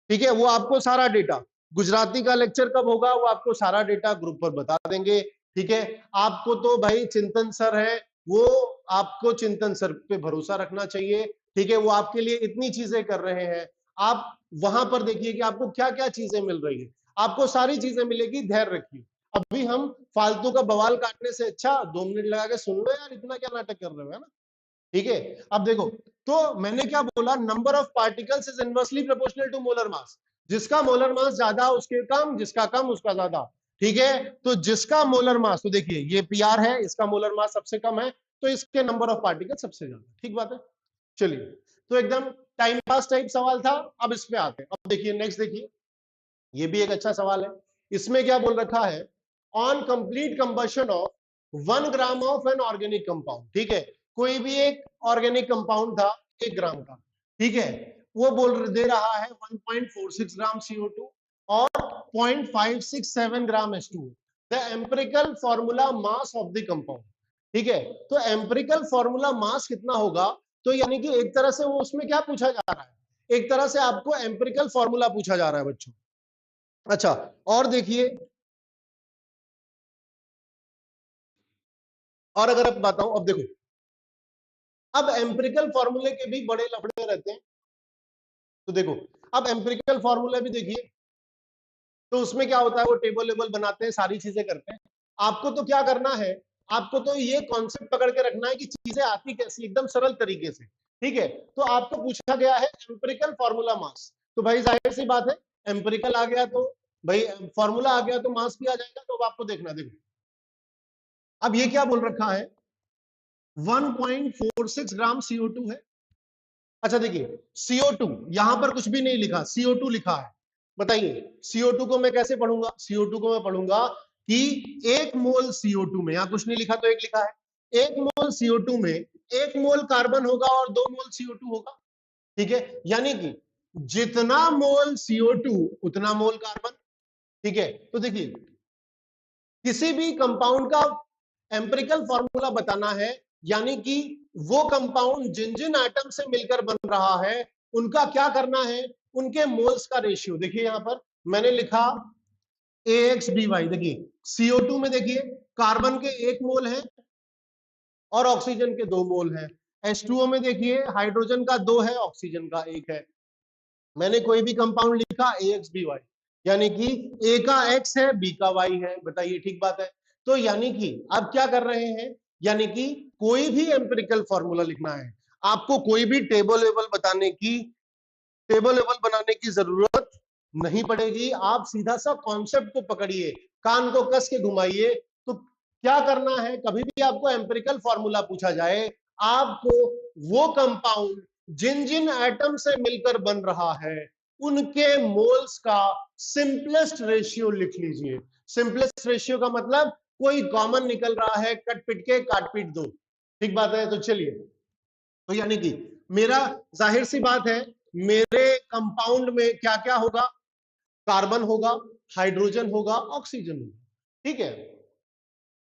ठीक है, वो आपको सारा डेटा, गुजराती का लेक्चर कब होगा वो आपको सारा डेटा ग्रुप पर बता देंगे। ठीक है। आपको तो भाई चिंतन सर है, वो आपको चिंतन सर पे भरोसा रखना चाहिए, ठीक है। वो आपके लिए इतनी चीजें कर रहे हैं, आप वहां पर देखिए कि आपको क्या क्या चीजें मिल रही है, आपको सारी चीजें मिलेगी, धैर्य रखिए। अभी हम फालतू का बवाल काटने से अच्छा 2 मिनट लगा के सुन लो यार, इतना क्या नाटक कर रहे हो, है ना। ठीक है। अब देखो, तो मैंने क्या बोला, number of particles is inversely proportional to molar mass. जिसका मोलर मास ज्यादा उसके कम, जिसका कम उसका ज्यादा, ठीक है। तो जिसका मोलर मास, तो देखिए ये पीआर है, इसका मोलर मास सबसे कम है, तो इसके नंबर ऑफ पार्टिकल सबसे ज्यादा, ठीक बात है। चलिए, तो एकदम टाइम पास टाइप सवाल था। अब इस पे आते हैं। अब देखिए नेक्स्ट, देखिए ये भी एक अच्छा सवाल है। इसमें क्या बोल रखा है, on complete combustion of 1 gram of an organic compound, ठीक है। कोई भी एक ऑर्गेनिक कंपाउंड था 1 ग्राम का, ठीक है। वो बोल दे रहा है 1.46 ग्राम CO2 और 0.567 ग्राम H2O, the empirical formula mass of the compound, ठीक है। तो एम्पिरिकल फॉर्मूला मास कितना होगा, तो यानी कि एक तरह से वो उसमें क्या पूछा जा रहा है, एक तरह से आपको एम्पिरिकल फॉर्मूला पूछा जा रहा है बच्चों। अच्छा, और देखिए, और अगर आप बताऊं, अब देखो, अब एम्पिरिकल फॉर्मूले के भी बड़े लफड़े रहते हैं। तो देखो, अब एम्पिरिकल फॉर्मूला भी देखिए, तो उसमें क्या होता है, वो टेबल लेबल बनाते हैं, सारी चीजें करते हैं। आपको तो क्या करना है, आपको तो ये कॉन्सेप्ट पकड़ के रखना है कि चीजें आती कैसी, एकदम सरल तरीके से, ठीक है। तो आपको पूछा गया है एम्पिरिकल फॉर्मूला मास, तो भाई जाहिर सी बात है, एम्पिरिकल आ गया तो भाई फॉर्मूला आ गया तो मास भी आ जाएगा। तो अब आपको देखना, देखो अब ये क्या बोल रखा है, 1.46 ग्राम CO2 है। अच्छा देखिए, CO2 यहां पर कुछ भी नहीं लिखा, CO2 लिखा है। बताइए CO2 को मैं कैसे पढ़ूंगा, CO2 को मैं पढ़ूंगा कि 1 मोल CO2 में, यहां कुछ नहीं लिखा तो एक लिखा है, 1 मोल CO2 में 1 मोल कार्बन होगा और 2 मोल CO2 होगा, ठीक है। यानी कि जितना मोल CO2 उतना मोल कार्बन, ठीक है। तो देखिए, किसी भी कंपाउंड का एम्पिरिकल फॉर्मूला बताना है, यानी कि वो कंपाउंड जिन जिन एटम से मिलकर बन रहा है उनका क्या करना है, उनके मोल्स का रेशियो। देखिए यहां पर मैंने लिखा AXBY, देखिए CO2 में देखिए कार्बन के 1 मोल है और ऑक्सीजन के 2 मोल है। H2O में देखिए हाइड्रोजन का 2 है, ऑक्सीजन का 1 है। मैंने कोई भी कंपाउंड लिखा AXBY, यानी कि A का X है, B का Y है। बताइए ठीक बात है। तो यानी कि आप क्या कर रहे हैं, यानी कि कोई भी एम्पिरिकल फॉर्मूला लिखना है, आपको कोई भी टेबल लेवल बनाने की जरूरत नहीं पड़ेगी। आप सीधा सा कॉन्सेप्ट को पकड़िए, कान को कस के घुमाइए। तो क्या करना है, कभी भी आपको एम्पिरिकल फॉर्मूला पूछा जाए, आपको वो कंपाउंड जिन जिन एटम से मिलकर बन रहा है उनके मोल्स का सिंपलेस्ट रेशियो लिख लीजिए। सिंपलेस्ट रेशियो का मतलब कोई कॉमन निकल रहा है, कट पिट के काट पीट दो, ठीक बात है। तो चलिए, तो यानी कि मेरा, जाहिर सी बात है, मेरे कंपाउंड में क्या क्या होगा, कार्बन होगा, हाइड्रोजन होगा, ऑक्सीजन होगा, ठीक है।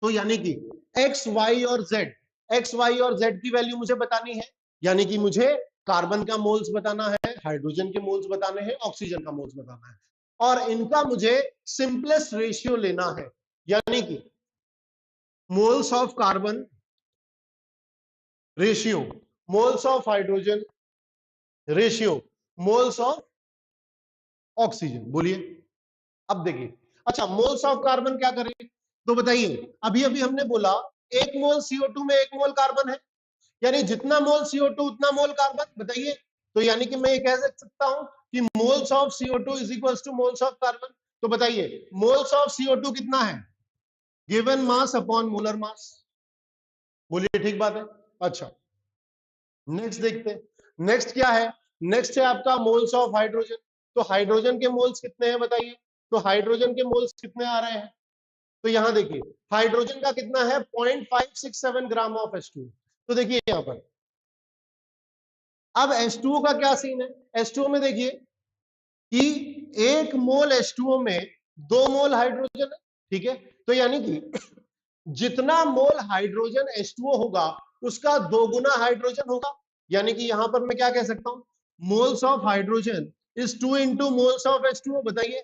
तो यानी कि एक्स वाई और जेड, एक्स वाई और जेड की वैल्यू मुझे बतानी है, यानी कि मुझे कार्बन का मोल्स बताना है, हाइड्रोजन के मोल्स बताने हैं, ऑक्सीजन का मोल्स बताना है, और इनका मुझे सिंपलेस्ट रेशियो लेना है, यानी कि moles of carbon ratio, moles of hydrogen ratio, moles of oxygen. बोलिए, अब देखिए, अच्छा मोल्स ऑफ कार्बन क्या करें, तो बताइए, अभी अभी हमने बोला 1 मोल CO2 में 1 मोल कार्बन है, यानी जितना मोल CO2 उतना मोल कार्बन। बताइए, तो यानी कि मैं ये कह सकता हूं कि moles of CO2 is equal to moles of carbon. तो बताइए मोल्स ऑफ CO2 कितना है, given mass upon molar mass. बोलिए ठीक बात है। अच्छा, नेक्स्ट देखते हैं, नेक्स्ट क्या है, नेक्स्ट है आपका मोल्स ऑफ हाइड्रोजन। तो हाइड्रोजन के मोल्स कितने हैं बताइए, तो हाइड्रोजन के मोल्स कितने आ रहे हैं, तो यहां देखिए हाइड्रोजन का कितना है, 0.567 ग्राम ऑफ H2। तो देखिए यहां पर, अब H2O का क्या सीन है, H2O में देखिए कि 1 मोल H2O में 2 मोल हाइड्रोजन है, ठीक है। तो यानी कि जितना मोल हाइड्रोजन H2O होगा उसका 2 गुना हाइड्रोजन होगा, यानी कि यहां पर मैं क्या कह सकता हूं, moles of hydrogen is 2 into moles of H2O। बताइए,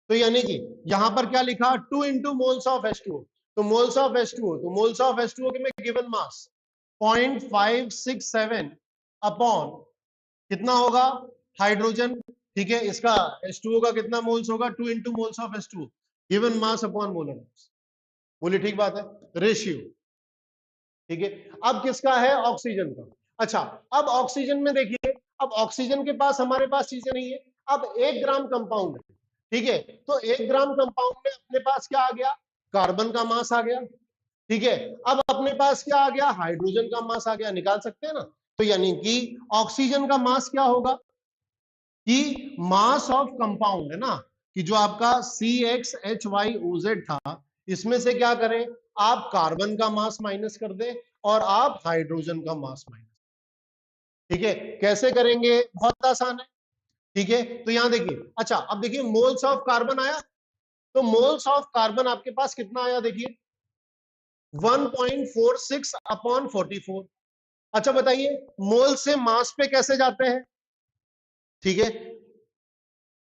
तो यानी कि यहां पर क्या लिखा, 2 इंटू मोल्स ऑफ H2O। तो मोल्स ऑफ H2O, तो मोल्स ऑफ H2O के में गिवन मास 0.567 अपॉन कितना होगा हाइड्रोजन, ठीक है, इसका H2O का कितना मोल्स होगा 2 into moles of H2O given mass upon molar mass. बोलिए ठीक बात है, रेशियो, ठीक है। अब किसका है ऑक्सीजन का। अच्छा, अब ऑक्सीजन में देखिए, अब ऑक्सीजन के पास हमारे पास चीजें नहीं है। अब 1 ग्राम कंपाउंड है, ठीक है, तो 1 ग्राम कंपाउंड में अपने पास क्या आ गया, कार्बन का मास आ गया, ठीक है। अब अपने पास क्या आ गया, हाइड्रोजन का मास आ गया, निकाल सकते हैं ना। तो यानी कि ऑक्सीजन का मास क्या होगा कि मास ऑफ कंपाउंड है ना, कि जो आपका CXHYOZ था, इसमें से क्या करें, आप कार्बन का मास माइनस कर दें और आप हाइड्रोजन का मास माइनस, ठीक है। कैसे करेंगे, बहुत आसान है, ठीक है। तो यहां देखिए, अच्छा अब देखिए मोल्स ऑफ कार्बन आया, तो मोल्स ऑफ कार्बन आपके पास कितना आया, देखिए 1.46 अपॉन 44। अच्छा बताइए मोल से मास पे कैसे जाते हैं, ठीक है,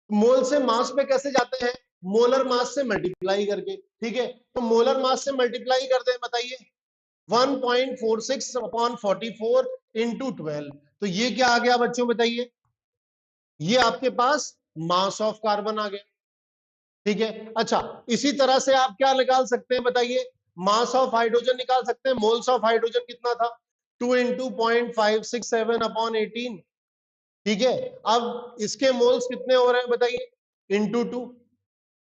मोल से मास पे कैसे जाते हैं, मोलर मास से मल्टीप्लाई करके, ठीक है। तो मोलर मास से मल्टीप्लाई कर दें, बताइए 1.46 अपॉन 44 इंटू 12, तो ये क्या आ गया बच्चों बताइए, ये आपके पास मास ऑफ कार्बन आ गया, ठीक है। अच्छा इसी तरह से आप क्या निकाल सकते हैं बताइए, मास ऑफ हाइड्रोजन निकाल सकते हैं, मोल्स ऑफ हाइड्रोजन कितना था 2 इंटू 0.567 अपॉन 18, ठीक है। अब इसके मोल्स कितने हो रहे हैं बताइए, इंटू 2,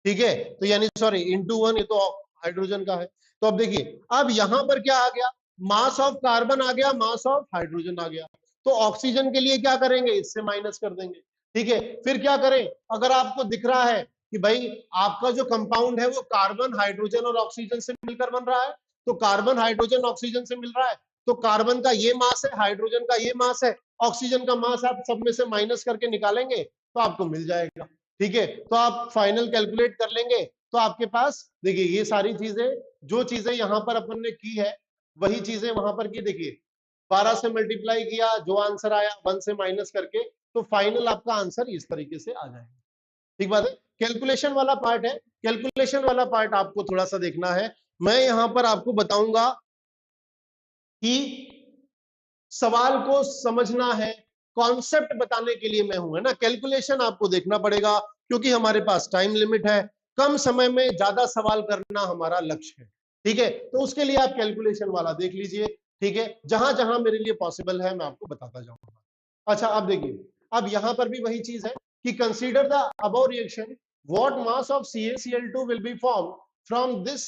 ठीक है, तो यानी सॉरी इंटू 1, ये तो हाइड्रोजन का है। तो अब देखिए, अब यहां पर क्या आ गया, मास ऑफ कार्बन आ गया, मास ऑफ हाइड्रोजन आ गया, तो ऑक्सीजन के लिए क्या करेंगे, इससे माइनस कर देंगे, ठीक है। फिर क्या करें, अगर आपको दिख रहा है कि भाई आपका जो कंपाउंड है वो कार्बन हाइड्रोजन और ऑक्सीजन से मिलकर बन रहा है, तो कार्बन हाइड्रोजन ऑक्सीजन से मिल रहा है, तो कार्बन का ये मास है, हाइड्रोजन का ये मास है, ऑक्सीजन का मास आप सब में से माइनस करके निकालेंगे तो आपको मिल जाएगा, ठीक है। तो आप फाइनल कैलकुलेट कर लेंगे, तो आपके पास देखिए ये सारी चीजें, जो चीजें यहां पर अपन ने की है वही चीजें वहां पर की, देखिए 12 से मल्टीप्लाई किया, जो आंसर आया 1 से माइनस करके, तो फाइनल आपका आंसर इस तरीके से आ जाएगा, ठीक बात है। कैलकुलेशन वाला पार्ट है, कैलकुलेशन वाला पार्ट आपको थोड़ा सा देखना है। मैं यहां पर आपको बताऊंगा कि सवाल को समझना है, कॉन्सेप्ट बताने के लिए मैं हूं, है ना। कैलकुलेशन आपको देखना पड़ेगा क्योंकि हमारे पास टाइम लिमिट है, कम समय में ज्यादा सवाल करना हमारा लक्ष्य है, ठीक है। तो उसके लिए आप कैलकुलेशन वाला देख लीजिए, ठीक है, जहां जहां मेरे लिए पॉसिबल है मैं आपको बताता जाऊंगा। अच्छा अब देखिए, अब यहां पर भी वही चीज है कि consider the above reaction, what mass of CaCl2 will be form from this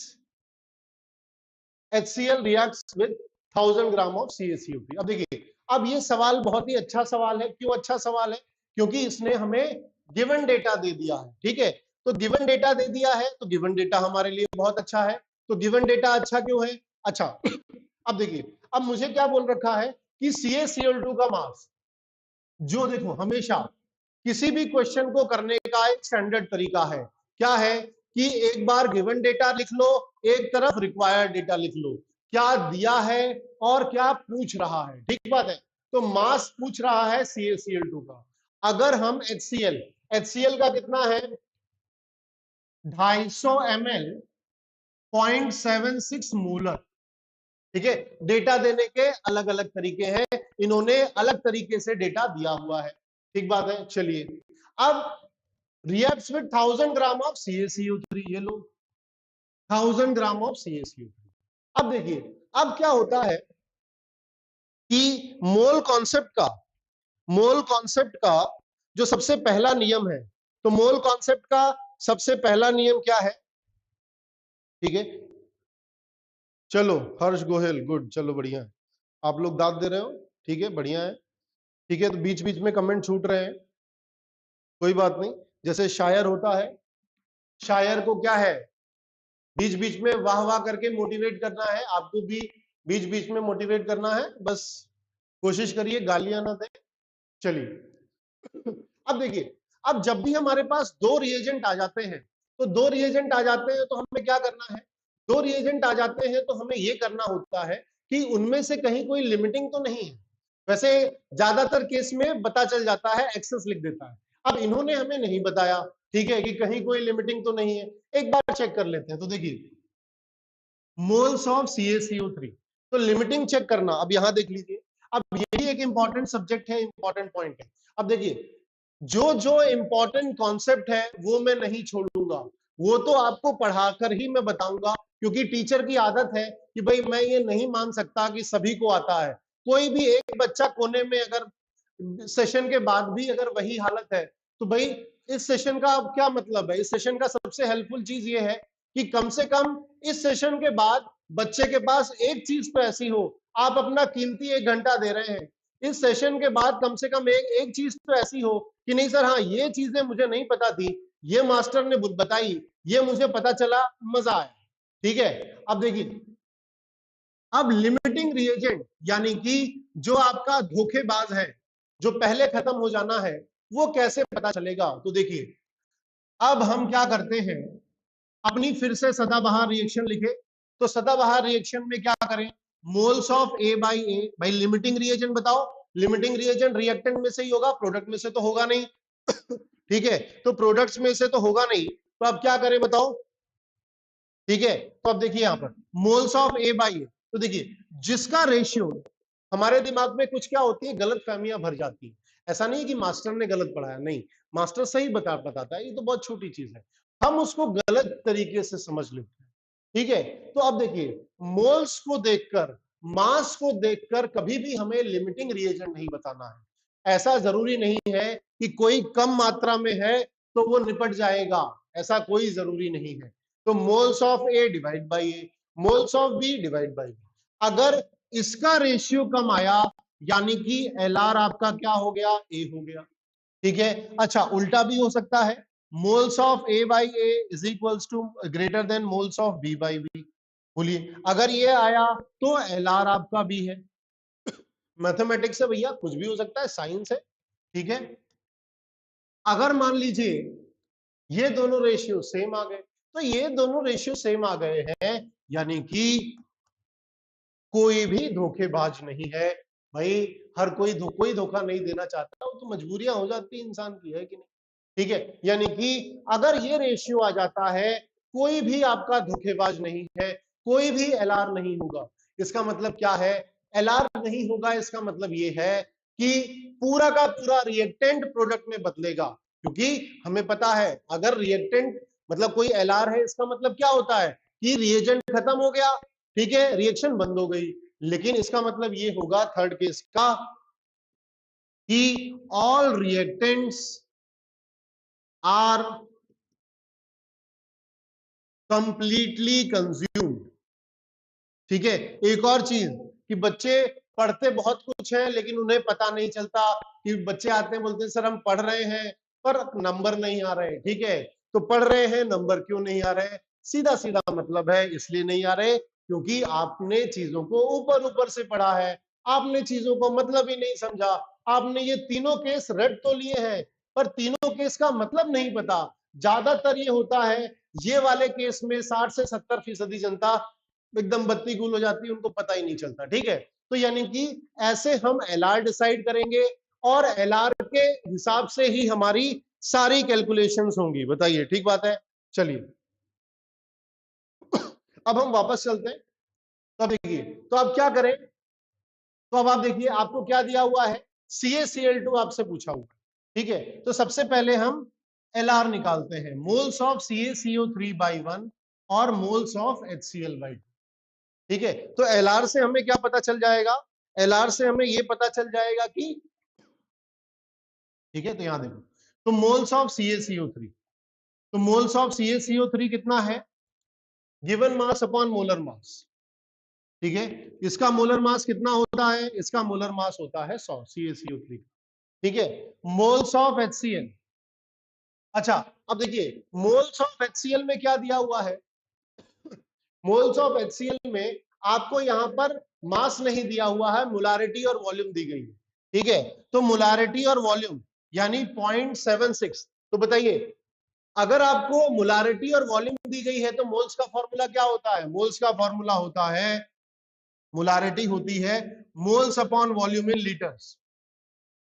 HCl reacts with 1000 gram of CaCO3। अब देखिए, अब ये सवाल बहुत ही अच्छा सवाल है, क्यों अच्छा सवाल है, क्योंकि इसने हमें गिवन डेटा दे दिया है, ठीक है। तो गिवन डेटा दे दिया है तो गिवन डेटा हमारे लिए बहुत अच्छा है। तो गिवन डेटा अच्छा क्यों है, अच्छा अब देखिए, अब मुझे क्या बोल रखा है कि CaCl2 का मास, जो देखो हमेशा किसी भी क्वेश्चन को करने का एक स्टैंडर्ड तरीका है, क्या है कि एक बार गिवन डेटा लिख लो, एक तरफ रिक्वायर्ड डेटा लिख लो, क्या दिया है और क्या पूछ रहा है, ठीक बात है। तो मास पूछ रहा है CaCl2 का, अगर हम HCl का कितना है 250 ml 0.76 मोलर, ठीक है। डेटा देने के अलग अलग तरीके हैं, इन्होंने अलग तरीके से डेटा दिया हुआ है, ठीक बात है। चलिए अब reacts with 1000 gram of CaCO3, ये लो 1000 ग्राम ऑफ CaCO3। अब देखिए, अब क्या होता है कि मोल कॉन्सेप्ट का जो सबसे पहला नियम है, तो मोल कॉन्सेप्ट का सबसे पहला नियम क्या है, ठीक है। चलो हर्ष गोहेल, गुड, चलो बढ़िया है, आप लोग दाद दे रहे हो, ठीक है, बढ़िया है, ठीक है। तो बीच बीच में कमेंट छूट रहे हैं, कोई बात नहीं, जैसे शायर होता है, शायर को क्या है बीच बीच में वाह वाह करके मोटिवेट करना है, आपको भी बीच बीच में मोटिवेट करना है, बस कोशिश करिए गालियां ना दे। चलिए अब देखिए, अब जब भी हमारे पास दो रिएजेंट आ जाते हैं, तो दो रिएजेंट आ जाते हैं तो हमें क्या करना है, दो रिएजेंट आ जाते हैं तो हमें यह करना होता है कि उनमें से कहीं कोई लिमिटिंग तो नहीं है। वैसे ज्यादातर केस में पता चल जाता है, एक्सेस लिख देता है। अब इन्होंने हमें नहीं बताया, ठीक है, कि कहीं कोई लिमिटिंग तो नहीं है, एक बार चेक कर लेते हैं। तो देखिए मोल्स ऑफ CaCO3। तो लिमिटिंग चेक करना, अब यहां देख लीजिए, अब ये भी एक इंपॉर्टेंट सब्जेक्ट है, इंपॉर्टेंट पॉइंट है। अब देखिए, जो जो इंपॉर्टेंट कॉन्सेप्ट है वो मैं नहीं छोड़ूंगा, वो तो आपको पढ़ाकर ही मैं बताऊंगा, क्योंकि टीचर की आदत है कि भाई मैं ये नहीं मान सकता कि सभी को आता है। कोई भी एक बच्चा कोने में अगर सेशन के बाद भी अगर वही हालत है, तो भाई इस सेशन का अब क्या मतलब है? इस सेशन का सबसे हेल्पफुल चीज ये है कि कम से कम इस सेशन के बाद बच्चे के पास एक चीज तो ऐसी हो, आप अपना कीमती 1 घंटा दे रहे हैं, इस सेशन के बाद कम से कम एक चीज तो ऐसी हो कि नहीं सर, हाँ ये चीजें मुझे नहीं पता थी, ये मास्टर ने बताई, ये मुझे पता चला, मजा आया। ठीक है, अब देखिए, अब लिमिटिंग रिएजेंट यानी कि जो आपका धोखेबाज है, जो पहले खत्म हो जाना है, वो कैसे पता चलेगा? तो देखिए, अब हम क्या करते हैं, अपनी फिर से सदाबहार रिएक्शन लिखे। तो सदाबहार रिएक्शन में क्या करें, मोल्स ऑफ A बाई ए, भाई लिमिटिंग रिएजेंट बताओ, लिमिटिंग रिएजेंट रिएक्टेंट में से ही होगा, प्रोडक्ट में से तो होगा नहीं। ठीक है, तो प्रोडक्ट्स में से तो होगा नहीं, तो अब क्या करें बताओ? ठीक है, तो अब देखिए यहां पर मोल्स ऑफ A बाई ए, तो देखिए जिसका रेशियो, हमारे दिमाग में कुछ क्या होती है, गलत फहमियां भर जाती है। ऐसा नहीं कि मास्टर ने गलत पढ़ाया, नहीं, मास्टर सही बताता है, ये तो बहुत छोटी चीज है, हम उसको गलत तरीके से समझ लेते हैं। ठीक है, तो अब देखिए, मोल्स को देखकर, मास को देखकर कभी भी हमें लिमिटिंग रिएजेंट नहीं बताना है। ऐसा जरूरी नहीं है कि कोई कम मात्रा में है तो वो निपट जाएगा, ऐसा कोई जरूरी नहीं है। तो moles of A divide by A, moles of B divide by B. अगर इसका रेशियो कम आया, यानी कि LR आपका क्या हो गया, A हो गया। ठीक है, अच्छा उल्टा भी हो सकता है, moles of A by A is equals to greater than moles of B by B. बोलिए, अगर ये आया तो LR आपका B है। मैथमेटिक्स है भैया, कुछ भी हो सकता है, साइंस है। ठीक है, अगर मान लीजिए ये दोनों रेशियो सेम आ गए, तो ये दोनों रेशियो सेम आ गए हैं, यानी कि कोई भी धोखेबाज नहीं है। भाई हर कोई धोखा नहीं देना चाहता, वो तो मजबूरियां हो जाती है इंसान की, है कि नहीं? ठीक है, यानी कि अगर ये रेशियो आ जाता है, कोई भी आपका धोखेबाज नहीं है, कोई भी LR नहीं होगा। इसका मतलब क्या है, LR नहीं होगा, इसका मतलब ये है कि पूरा का पूरा रिएक्टेंट प्रोडक्ट में बदलेगा, क्योंकि हमें पता है अगर रिएक्टेंट मतलब कोई LR है, इसका मतलब क्या होता है कि रिएजेंट खत्म हो गया, ठीक है, रिएक्शन बंद हो गई। लेकिन इसका मतलब ये होगा थर्ड केस का कि all reactants are completely consumed. ठीक है, एक और चीज कि बच्चे पढ़ते बहुत कुछ है लेकिन उन्हें पता नहीं चलता, कि बच्चे आते हैं बोलते हैं सर हम पढ़ रहे हैं पर नंबर नहीं आ रहे। ठीक है, तो पढ़ रहे हैं, नंबर क्यों नहीं आ रहे? सीधा सीधा मतलब है, इसलिए नहीं आ रहे क्योंकि आपने चीजों को ऊपर ऊपर से पढ़ा है, आपने चीजों को मतलब ही नहीं समझा। आपने ये तीनों केस रेड तो लिए हैं, पर तीनों केस का मतलब नहीं पता। ज्यादातर ये होता है, ये वाले केस में 60 से 70% जनता एकदम बत्ती गुल हो जाती है, उनको पता ही नहीं चलता। ठीक है, तो यानी कि ऐसे हम LR डिसाइड करेंगे और LR के हिसाब से ही हमारी सारी कैलकुलेशंस होंगी। बताइए, ठीक बात है? चलिए अब हम वापस चलते हैं। तो देखिए, तो अब क्या करें, तो अब आप देखिए आपको क्या दिया हुआ है, CaCl2 आपसे पूछा हुआ है। ठीक है, तो सबसे पहले हम LR निकालते हैं, मोल्स ऑफ CaCO3 बाई 1 और मोल्स ऑफ HCl बाई 2। ठीक है, तो LR से हमें क्या पता चल जाएगा, LR से हमें ये पता चल जाएगा कि, ठीक है, तो यहां देखो, तो मोल्स ऑफ CaCO3, तो मोल्स ऑफ CaCO3 कितना है, given mass upon molar mass. ठीक है, इसका मोलर मास कितना होता है, इसका मोलर मास होता है 100 CaCO3। ठीक है, मोल्स ऑफ HCl, अच्छा अब देखिए मोल्स ऑफ HCl में क्या दिया हुआ है, मोल्स ऑफ HCl में आपको यहां पर मास नहीं दिया हुआ है, मोलारिटी और वॉल्यूम दी गई है। ठीक है, तो मोलारिटी और वॉल्यूम यानी 0.76। तो बताइए, अगर आपको मोलारिटी और वॉल्यूम दी गई है तो मोल्स का फॉर्मूला क्या होता है, मोल्स का फॉर्मूला होता है, मोलारिटी होती है मोल्स अपॉन वॉल्यूम इन लीटर्स।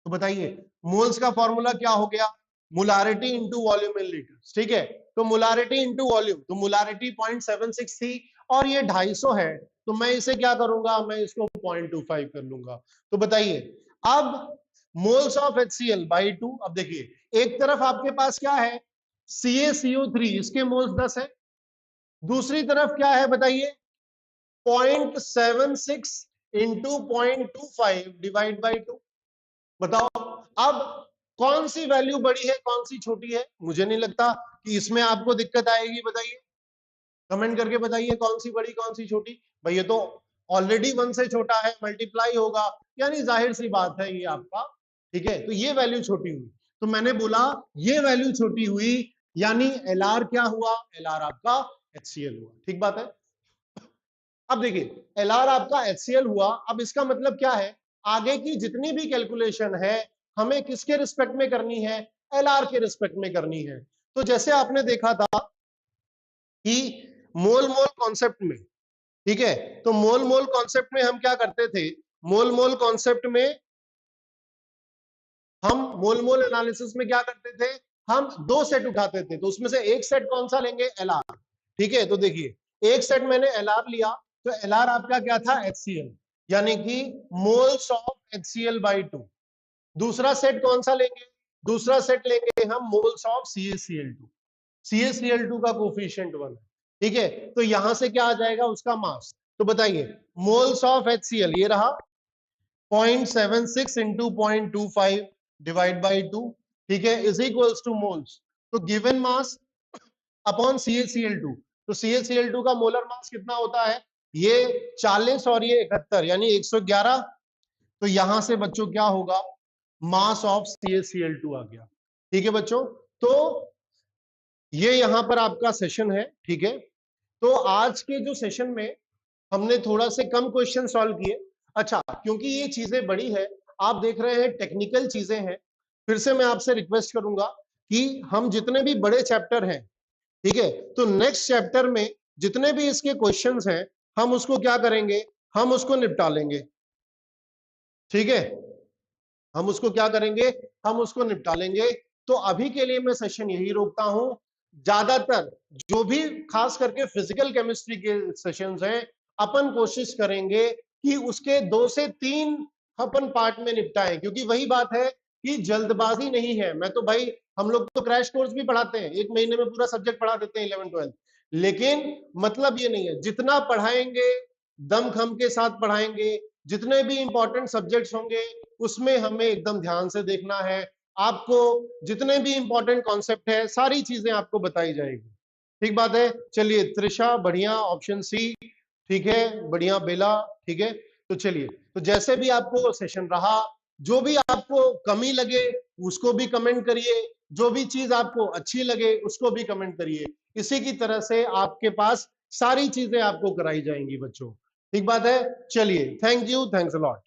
तो बताइए मोल्स का फॉर्मूला क्या हो गया, मोलारिटी इंटू वॉल्यूम इन लीटर्स। ठीक है, तो मोलारिटी इंटू वॉल्यूम, तो मोलारिटी 0.76 थी और ये 250 है, तो मैं इसे क्या करूंगा, मैं इसको 0.25 कर लूंगा। तो बताइए अब मोल्स ऑफ HCl बाई 2। अब देखिए एक तरफ आपके पास क्या है, CaCO3, इसके मोल्स 10 है, दूसरी तरफ क्या है बताइए, 0.76 इंटू 0.25 डिवाइड बाई 2। बताओ अब कौन सी वैल्यू बड़ी है कौन सी छोटी है? मुझे नहीं लगता कि इसमें आपको दिक्कत आएगी, बताइए कमेंट करके बताइए कौन सी बड़ी कौन सी छोटी। भाई ये तो ऑलरेडी 1 से छोटा है, मल्टीप्लाई होगा, यानी जाहिर सी बात है ये आपका, ठीक है, तो ये वैल्यू छोटी हुई। तो मैंने बोला ये वैल्यू छोटी हुई, यानी LR क्या हुआ, LR आपका HCl हुआ। ठीक बात है। अब देखिए LR आपका HCl हुआ, अब इसका मतलब क्या है, आगे की जितनी भी कैलकुलेशन है हमें किसके रिस्पेक्ट में करनी है, LR के रिस्पेक्ट में करनी है। तो जैसे आपने देखा था कि मोल मोल कॉन्सेप्ट में, ठीक है, तो मोल मोल कॉन्सेप्ट में हम क्या करते थे, मोल मोल कॉन्सेप्ट में हम मोल मोल एनालिसिस में क्या करते थे, हम 2 सेट उठाते थे, तो उसमें से एक सेट कौन सा लेंगे, LR। ठीक है, तो देखिए एक सेट मैंने LR लिया, तो LR आपका क्या था, HCl, यानी कि मोल्स ऑफ HCl बाई 2। दूसरा सेट कौन सा लेंगे, दूसरा सेट लेंगे हम मोल्स ऑफ CaCl2। CaCl2 का कोफिशिएंट 1 है। ठीक है, तो यहां से क्या आ जाएगा, उसका मास। तो बताइए मोल्स ऑफ HCl ये रहा 0.76 इंटू 0.25 डिवाइड बाई 2, ठीक है, इज इक्वल्स टू मोल्स। तो गिवन मास अपॉन CaCl2, तो CaCl2 का मोलर मास कितना होता है, ये 40 और ये 71, यानी 111। तो यहां से बच्चों क्या होगा, मास ऑफ CaCl2 आ गया। ठीक है बच्चों, तो ये यहां पर आपका सेशन है। ठीक है, तो आज के जो सेशन में हमने थोड़ा से कम क्वेश्चन सॉल्व किए। अच्छा, क्योंकि ये चीजें बड़ी है, आप देख रहे हैं टेक्निकल चीजें हैं, फिर से मैं आपसे रिक्वेस्ट करूंगा कि हम जितने भी बड़े चैप्टर हैं, ठीक है, तो नेक्स्ट चैप्टर में जितने भी इसके क्वेश्चंस हैं हम उसको क्या करेंगे, हम उसको निपटा लेंगे। ठीक है, हम उसको क्या करेंगे, हम उसको निपटा लेंगे। तो अभी के लिए मैं सेशन यही रोकता हूं। ज्यादातर जो भी खास करके फिजिकल केमिस्ट्री के सेशंस हैं, अपन कोशिश करेंगे कि उसके 2 से 3 अपन पार्ट में निपटाएं, क्योंकि वही बात है कि जल्दबाजी नहीं है। मैं तो भाई, हम लोग तो क्रैश कोर्स भी पढ़ाते हैं, 1 महीने में पूरा सब्जेक्ट पढ़ा देते हैं 11th-12th, लेकिन मतलब ये नहीं है, जितना पढ़ाएंगे दमखम के साथ पढ़ाएंगे, जितने भी इंपॉर्टेंट सब्जेक्ट्स होंगे उसमें हमें एकदम ध्यान से देखना है। आपको जितने भी इंपॉर्टेंट कॉन्सेप्ट है सारी चीजें आपको बताई जाएगी। ठीक बात है। चलिए त्रिशा बढ़िया, ऑप्शन सी ठीक है, बढ़िया बेला, ठीक है। तो चलिए, तो जैसे भी आपको सेशन रहा, जो भी आपको कमी लगे उसको भी कमेंट करिए, जो भी चीज आपको अच्छी लगे उसको भी कमेंट करिए। इसी की तरह से आपके पास सारी चीजें आपको कराई जाएंगी बच्चों। ठीक बात है। चलिए, thank you, thanks a lot.